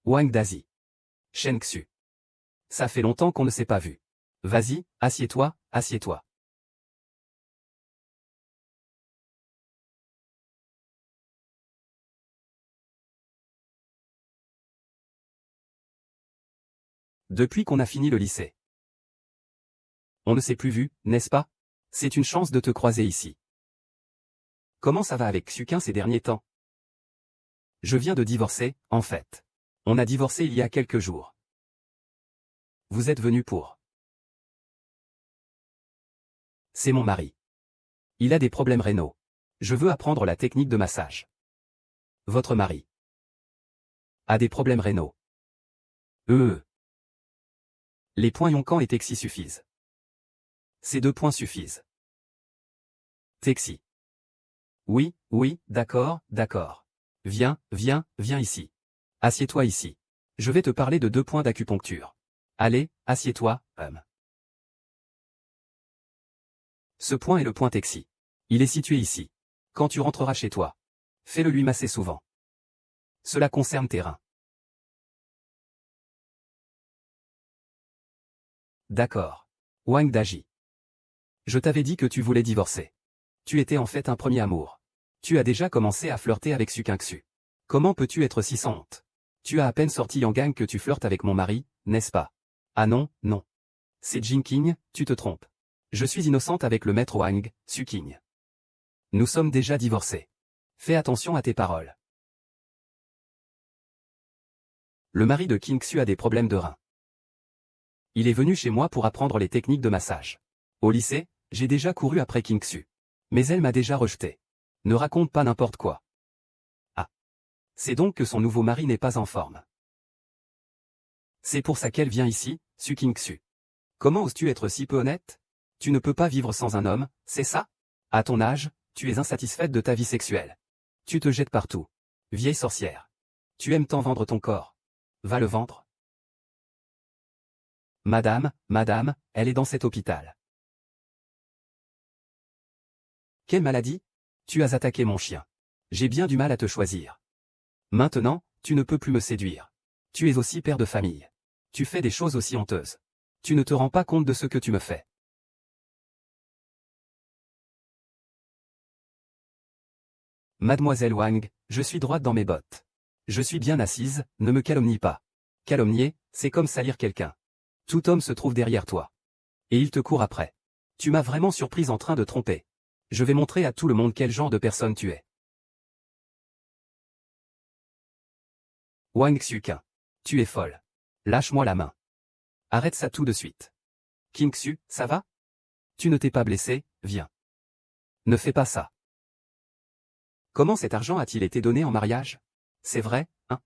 Wang Dazi. Shen Xu. Ça fait longtemps qu'on ne s'est pas vu. Vas-y, assieds-toi, assieds-toi. Depuis qu'on a fini le lycée. On ne s'est plus vu, n'est-ce pas? C'est une chance de te croiser ici. Comment ça va avec Xuquin ces derniers temps? Je viens de divorcer, en fait. On a divorcé il y a quelques jours. Vous êtes venu pour. C'est mon mari. Il a des problèmes rénaux. Je veux apprendre la technique de massage. Votre mari a des problèmes rénaux. Les points Yonkan et Texi suffisent. Ces 2 points suffisent. Texi. Oui, oui, d'accord, d'accord. Viens, viens, viens ici. Assieds-toi ici. Je vais te parler de 2 points d'acupuncture. Allez, assieds-toi, Ce point est le point Texi. Il est situé ici. Quand tu rentreras chez toi, fais-le lui masser souvent. Cela concerne tes reins. D'accord. Wang Daji. Je t'avais dit que tu voulais divorcer. Tu étais en fait un premier amour. Tu as déjà commencé à flirter avec Sukinksu. Comment peux-tu être si sans honte? Tu as à peine sorti Yang que tu flirtes avec mon mari, n'est-ce pas? Ah non, non. C'est Jinking, tu te trompes. Je suis innocente avec le maître Wang, Suking. Nous sommes déjà divorcés. Fais attention à tes paroles. Le mari de Kingsu a des problèmes de reins. Il est venu chez moi pour apprendre les techniques de massage. Au lycée, j'ai déjà couru après Kingsu. Mais elle m'a déjà rejeté. Ne raconte pas n'importe quoi. Ah. C'est donc que son nouveau mari n'est pas en forme. C'est pour ça qu'elle vient ici, Su Kingsu. Comment oses-tu être si peu honnête? Tu ne peux pas vivre sans un homme, c'est ça? À ton âge, tu es insatisfaite de ta vie sexuelle. Tu te jettes partout. Vieille sorcière. Tu aimes tant vendre ton corps. Va le vendre. Madame, elle est dans cet hôpital. Quelle maladie? Tu as attaqué mon chien. J'ai bien du mal à te choisir. Maintenant, tu ne peux plus me séduire. Tu es aussi père de famille. Tu fais des choses aussi honteuses. Tu ne te rends pas compte de ce que tu me fais. Mademoiselle Wang, je suis droite dans mes bottes. Je suis bien assise, ne me calomnie pas. Calomnier, c'est comme salir quelqu'un. Tout homme se trouve derrière toi. Et il te court après. Tu m'as vraiment surprise en train de tromper. Je vais montrer à tout le monde quel genre de personne tu es. Wang Xuqin. Tu es folle. Lâche-moi la main. Arrête ça tout de suite. King Xu, ça va? Tu ne t'es pas blessé, viens. Ne fais pas ça. Comment cet argent a-t-il été donné en mariage? C'est vrai, hein?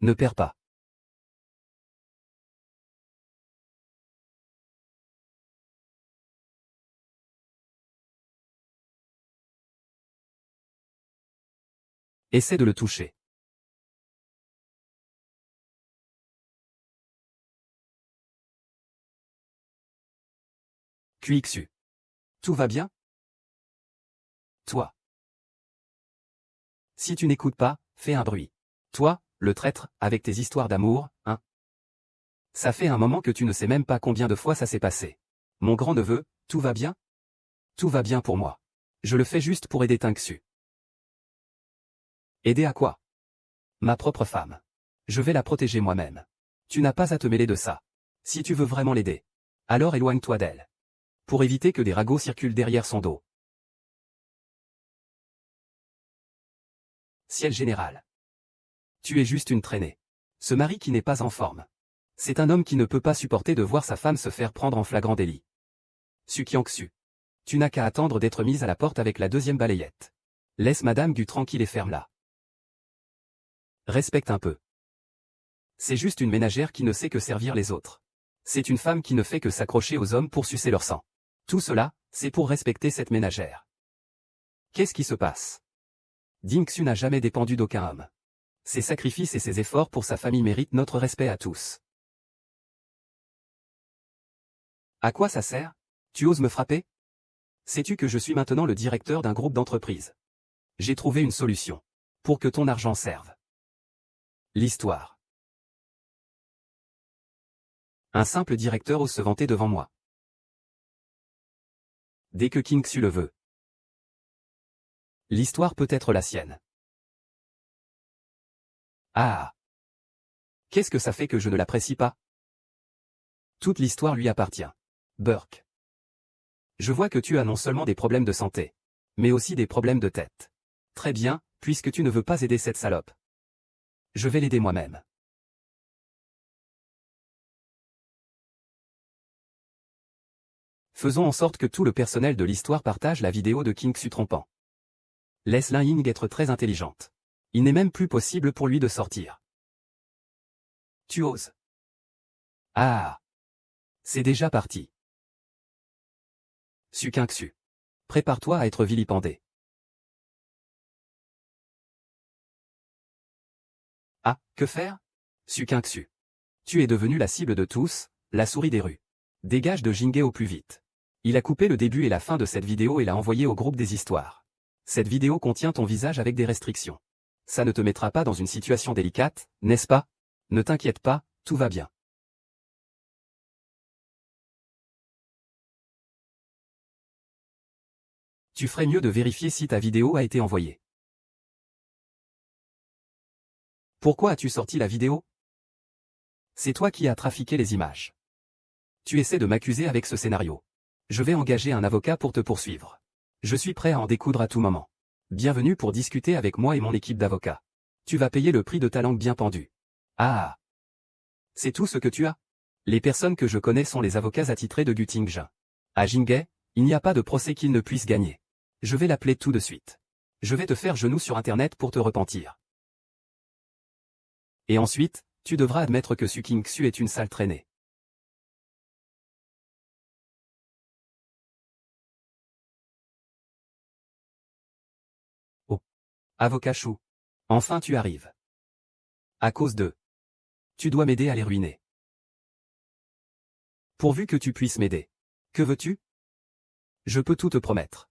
Ne perds pas. Essaie de le toucher. QXU. Tout va bien? Toi. Si tu n'écoutes pas, fais un bruit. Toi, le traître, avec tes histoires d'amour, hein? Ça fait un moment que tu ne sais même pas combien de fois ça s'est passé. Mon grand-neveu, tout va bien? Tout va bien pour moi. Je le fais juste pour aider Tinxu. Aider à quoi? Ma propre femme. Je vais la protéger moi-même. Tu n'as pas à te mêler de ça. Si tu veux vraiment l'aider, alors éloigne-toi d'elle. Pour éviter que des ragots circulent derrière son dos. Ciel général. Tu es juste une traînée. Ce mari qui n'est pas en forme. C'est un homme qui ne peut pas supporter de voir sa femme se faire prendre en flagrant délit. Su Qiangxu. Tu n'as qu'à attendre d'être mise à la porte avec la deuxième balayette. Laisse Madame Gu tranquille et ferme-la. Respecte un peu. C'est juste une ménagère qui ne sait que servir les autres. C'est une femme qui ne fait que s'accrocher aux hommes pour sucer leur sang. Tout cela, c'est pour respecter cette ménagère. Qu'est-ce qui se passe? Ding Xu n'a jamais dépendu d'aucun homme. Ses sacrifices et ses efforts pour sa famille méritent notre respect à tous. À quoi ça sert? Tu oses me frapper? Sais-tu que je suis maintenant le directeur d'un groupe d'entreprises? J'ai trouvé une solution. Pour que ton argent serve. L'histoire. Un simple directeur ose se vanter devant moi. Dès que King Xu le veut. L'histoire peut être la sienne. Ah! Qu'est-ce que ça fait que je ne l'apprécie pas? Toute l'histoire lui appartient. Burke. Je vois que tu as non seulement des problèmes de santé, mais aussi des problèmes de tête. Très bien, puisque tu ne veux pas aider cette salope. Je vais l'aider moi-même. Faisons en sorte que tout le personnel de l'histoire partage la vidéo de King Xu trompant. Laisse Lin Ying être très intelligente. Il n'est même plus possible pour lui de sortir. Tu oses. Ah! C'est déjà parti. Su Qiangxu. Prépare-toi à être vilipendé. Ah, que faire? Su Qiangxu. Tu es devenu la cible de tous, la souris des rues. Dégage de Jinghe au plus vite. Il a coupé le début et la fin de cette vidéo et l'a envoyé au groupe des histoires. Cette vidéo contient ton visage avec des restrictions. Ça ne te mettra pas dans une situation délicate, n'est-ce pas? Ne t'inquiète pas, tout va bien. Tu ferais mieux de vérifier si ta vidéo a été envoyée. Pourquoi as-tu sorti la vidéo? C'est toi qui as trafiqué les images. Tu essaies de m'accuser avec ce scénario. Je vais engager un avocat pour te poursuivre. Je suis prêt à en découdre à tout moment. Bienvenue pour discuter avec moi et mon équipe d'avocats. Tu vas payer le prix de ta langue bien pendue. Ah! C'est tout ce que tu as? Les personnes que je connais sont les avocats attitrés de Gu Tingjun. À Jinghe, il n'y a pas de procès qu'ils ne puissent gagner. Je vais l'appeler tout de suite. Je vais te faire genou sur Internet pour te repentir. Et ensuite, tu devras admettre que Su Qiangxu est une sale traînée. Avocat chou. Enfin tu arrives. À cause de. Tu dois m'aider à les ruiner. Pourvu que tu puisses m'aider. Que veux-tu? Je peux tout te promettre.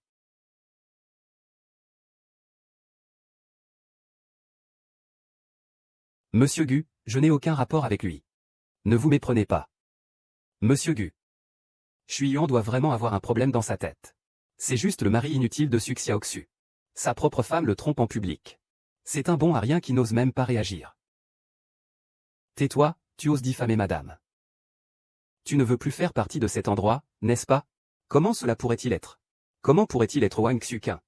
Monsieur Gu, je n'ai aucun rapport avec lui. Ne vous méprenez pas. Monsieur Gu. Shui Yuan doit vraiment avoir un problème dans sa tête. C'est juste le mari inutile de Su Xiaoxu. Sa propre femme le trompe en public. C'est un bon à rien qui n'ose même pas réagir. Tais-toi, tu oses diffamer madame. Tu ne veux plus faire partie de cet endroit, n'est-ce pas? Comment cela pourrait-il être? Comment pourrait-il être Wang Xuqin?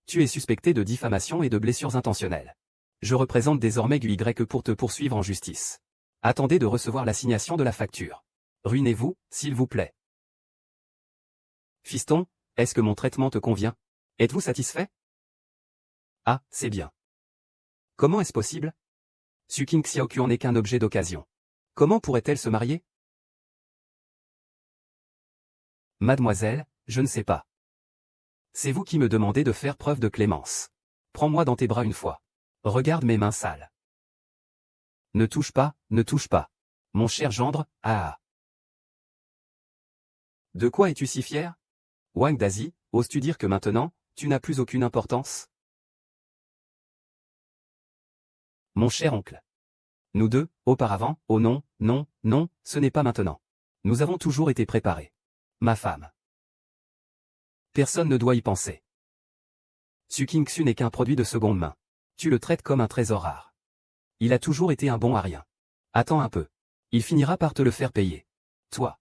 Tu es suspecté de diffamation et de blessures intentionnelles. Je représente désormais GUY pour te poursuivre en justice. Attendez de recevoir l'assignation de la facture. Ruinez-vous, s'il vous plaît. Fiston, est-ce que mon traitement te convient? Êtes-vous satisfait? Ah, c'est bien. Comment est-ce possible? Su King Xiaoqian n'est qu'un objet d'occasion. Comment pourrait-elle se marier? Mademoiselle, je ne sais pas. C'est vous qui me demandez de faire preuve de clémence. Prends-moi dans tes bras une fois. Regarde mes mains sales. Ne touche pas, ne touche pas. Mon cher gendre, ah. De quoi es-tu si fier? Wang Dazi, oses-tu dire que maintenant, tu n'as plus aucune importance? Mon cher oncle. Nous deux, auparavant, oh non, non, non, ce n'est pas maintenant. Nous avons toujours été préparés. Ma femme. Personne ne doit y penser. Su King-Su n'est qu'un produit de seconde main. Tu le traites comme un trésor rare. Il a toujours été un bon à rien. Attends un peu. Il finira par te le faire payer. Toi.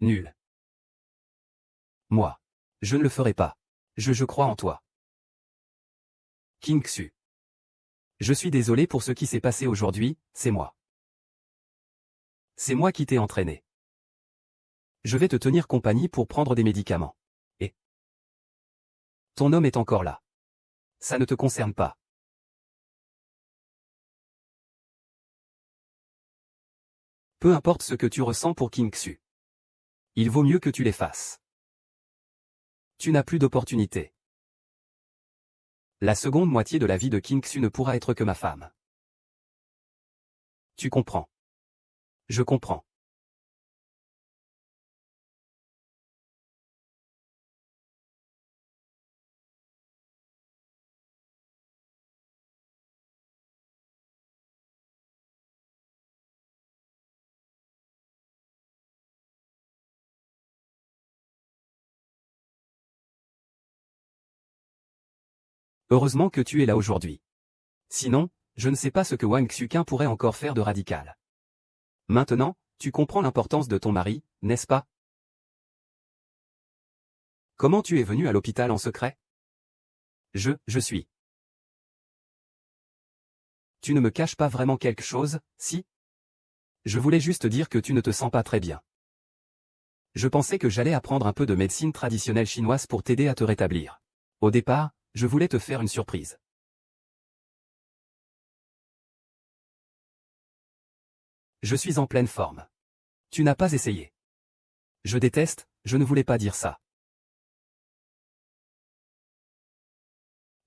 Nul. Moi. Je ne le ferai pas. Je crois en toi. King-Su. Je suis désolé pour ce qui s'est passé aujourd'hui, c'est moi. C'est moi qui t'ai entraîné. Je vais te tenir compagnie pour prendre des médicaments. Et ton homme est encore là. Ça ne te concerne pas. Peu importe ce que tu ressens pour King-Su. Il vaut mieux que tu les fasses. Tu n'as plus d'opportunité. La seconde moitié de la vie de King-Su ne pourra être que ma femme. Tu comprends. Je comprends. Heureusement que tu es là aujourd'hui. Sinon, je ne sais pas ce que Wang Xuqin pourrait encore faire de radical. Maintenant, tu comprends l'importance de ton mari, n'est-ce pas? Comment tu es venu à l'hôpital en secret? Je suis. Tu ne me caches pas vraiment quelque chose, si? Je voulais juste dire que tu ne te sens pas très bien. Je pensais que j'allais apprendre un peu de médecine traditionnelle chinoise pour t'aider à te rétablir. Au départ, je voulais te faire une surprise. Je suis en pleine forme. Tu n'as pas essayé. Je déteste, je ne voulais pas dire ça.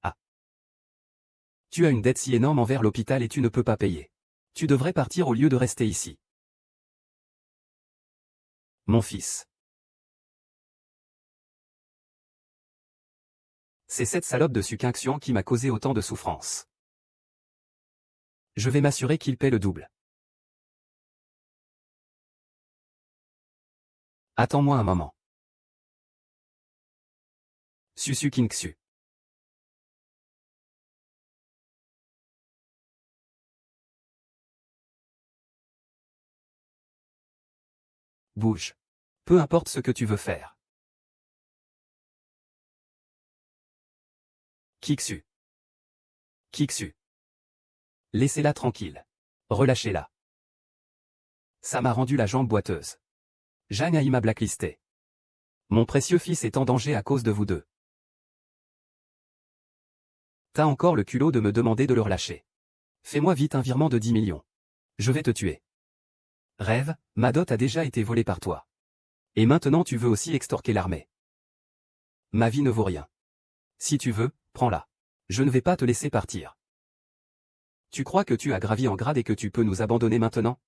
Ah. Tu as une dette si énorme envers l'hôpital et tu ne peux pas payer. Tu devrais partir au lieu de rester ici. Mon fils. C'est cette salope de Su King-Xian qui m'a causé autant de souffrance. Je vais m'assurer qu'il paie le double. Attends-moi un moment. Su King-Su. Bouge. Peu importe ce que tu veux faire. Kiksu. Kiksu. Laissez-la tranquille. Relâchez-la. Ça m'a rendu la jambe boiteuse. Zhang Hai m'a blacklisté. Mon précieux fils est en danger à cause de vous deux. T'as encore le culot de me demander de le relâcher. Fais-moi vite un virement de 10 millions. Je vais te tuer. Rêve, ma dot a déjà été volée par toi. Et maintenant tu veux aussi extorquer l'armée. Ma vie ne vaut rien. Si tu veux, prends-la. Je ne vais pas te laisser partir. Tu crois que tu as gravi en grade et que tu peux nous abandonner maintenant?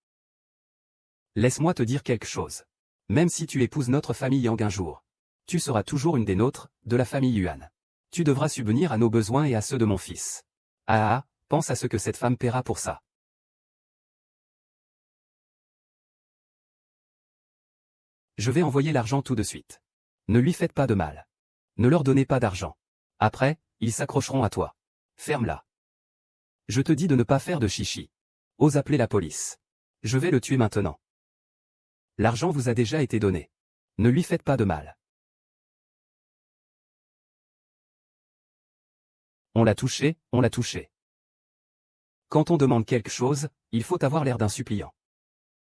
Laisse-moi te dire quelque chose. Même si tu épouses notre famille Yang un jour, tu seras toujours une des nôtres, de la famille Yuan. Tu devras subvenir à nos besoins et à ceux de mon fils. Ah, pense à ce que cette femme paiera pour ça. Je vais envoyer l'argent tout de suite. Ne lui faites pas de mal. Ne leur donnez pas d'argent. Après, ils s'accrocheront à toi. Ferme-la. Je te dis de ne pas faire de chichi. Ose appeler la police. Je vais le tuer maintenant. L'argent vous a déjà été donné. Ne lui faites pas de mal. On l'a touché, on l'a touché. Quand on demande quelque chose, il faut avoir l'air d'un suppliant.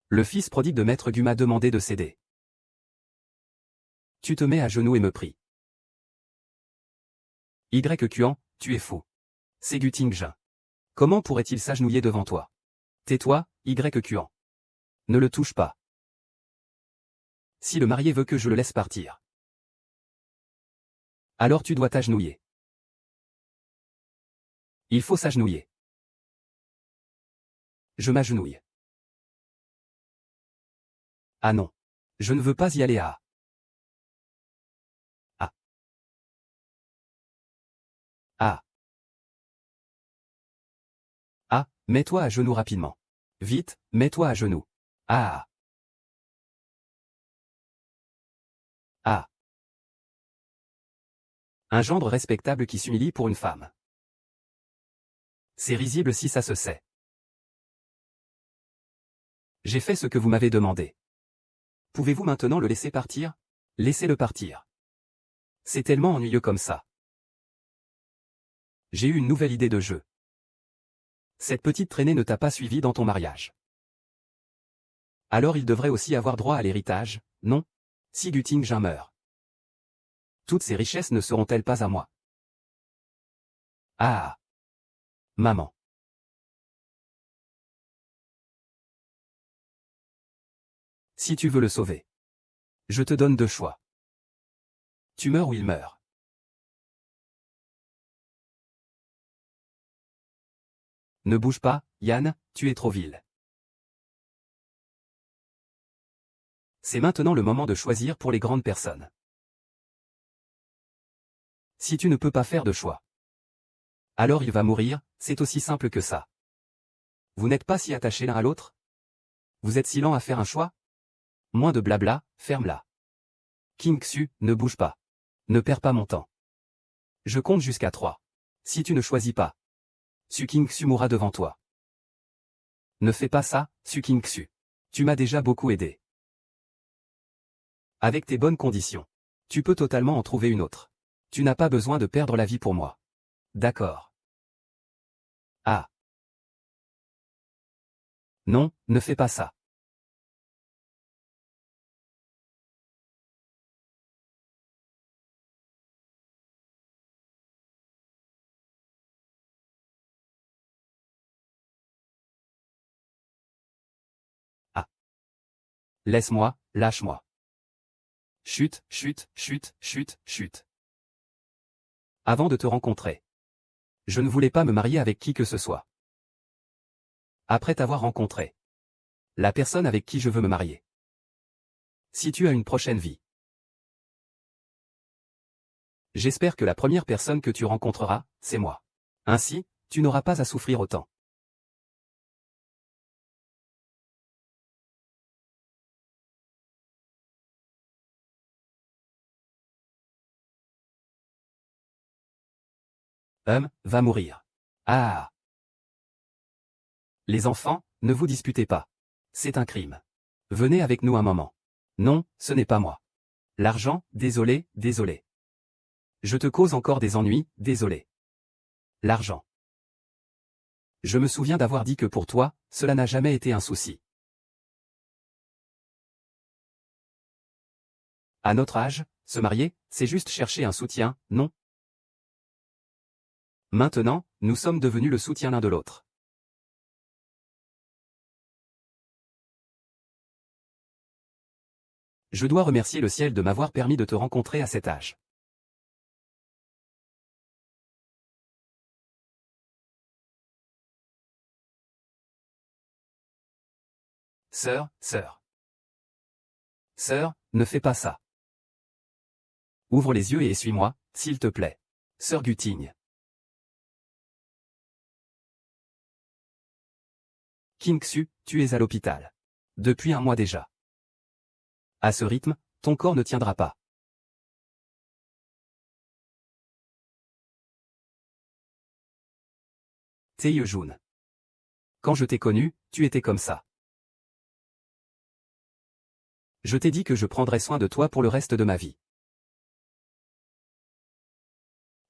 Le fils prodigue de Maître Gu m'a demandé de céder. Tu te mets à genoux et me pries. Kuan, tu es fou. C'est Gu Tingjin. Comment pourrait-il s'agenouiller devant toi? Tais-toi, Kuan. Ne le touche pas. Si le marié veut que je le laisse partir, alors tu dois t'agenouiller. Il faut s'agenouiller. Je m'agenouille. Ah non. Je ne veux pas y aller à... Ah. Ah. Ah, mets-toi à genoux rapidement. Vite, mets-toi à genoux. Ah. Ah. Un gendre respectable qui s'humilie pour une femme. C'est risible si ça se sait. J'ai fait ce que vous m'avez demandé. Pouvez-vous maintenant le laisser partir? Laissez-le partir. C'est tellement ennuyeux comme ça. J'ai eu une nouvelle idée de jeu. Cette petite traînée ne t'a pas suivi dans ton mariage. Alors il devrait aussi avoir droit à l'héritage, non? Si Gu Tingjin meurt. Toutes ces richesses ne seront-elles pas à moi? Ah. Maman. Si tu veux le sauver. Je te donne deux choix. Tu meurs ou il meurt. Ne bouge pas, Yann, tu es trop vil. C'est maintenant le moment de choisir pour les grandes personnes. Si tu ne peux pas faire de choix, alors il va mourir, c'est aussi simple que ça. Vous n'êtes pas si attachés l'un à l'autre? Vous êtes si lent à faire un choix? Moins de blabla, ferme-la. King Xu, ne bouge pas. Ne perds pas mon temps. Je compte jusqu'à 3. Si tu ne choisis pas, Su King Xu mourra devant toi. Ne fais pas ça, Su King Xu. Tu m'as déjà beaucoup aidé. Avec tes bonnes conditions, tu peux totalement en trouver une autre. Tu n'as pas besoin de perdre la vie pour moi. D'accord. Ah. Non, ne fais pas ça. Ah. Laisse-moi, lâche-moi. Chut, chut, chut, chut, chut. Avant de te rencontrer, je ne voulais pas me marier avec qui que ce soit. Après t'avoir rencontré, la personne avec qui je veux me marier. Si tu as une prochaine vie, j'espère que la première personne que tu rencontreras, c'est moi. Ainsi, tu n'auras pas à souffrir autant. Va mourir. Ah. Les enfants, ne vous disputez pas. C'est un crime. Venez avec nous un moment. Non, ce n'est pas moi. L'argent, désolé, désolé. Je te cause encore des ennuis, désolé. L'argent. Je me souviens d'avoir dit que pour toi, cela n'a jamais été un souci. À notre âge, se marier, c'est juste chercher un soutien, non? Maintenant, nous sommes devenus le soutien l'un de l'autre. Je dois remercier le ciel de m'avoir permis de te rencontrer à cet âge. Sœur, sœur. Sœur, ne fais pas ça. Ouvre les yeux et essuie-moi, s'il te plaît. Sœur Gutigne. King-Su, tu es à l'hôpital. Depuis un mois déjà. À ce rythme, ton corps ne tiendra pas. Tae-Jun. Quand je t'ai connu, tu étais comme ça. Je t'ai dit que je prendrais soin de toi pour le reste de ma vie.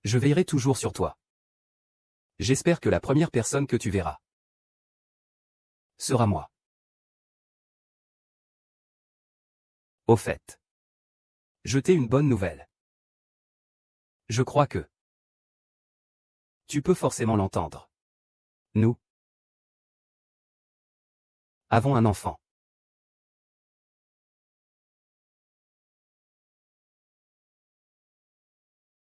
Je veillerai toujours sur toi. J'espère que la première personne que tu verras sera moi. Au fait. Je t'ai une bonne nouvelle. Je crois que tu peux forcément l'entendre. Nous avons un enfant.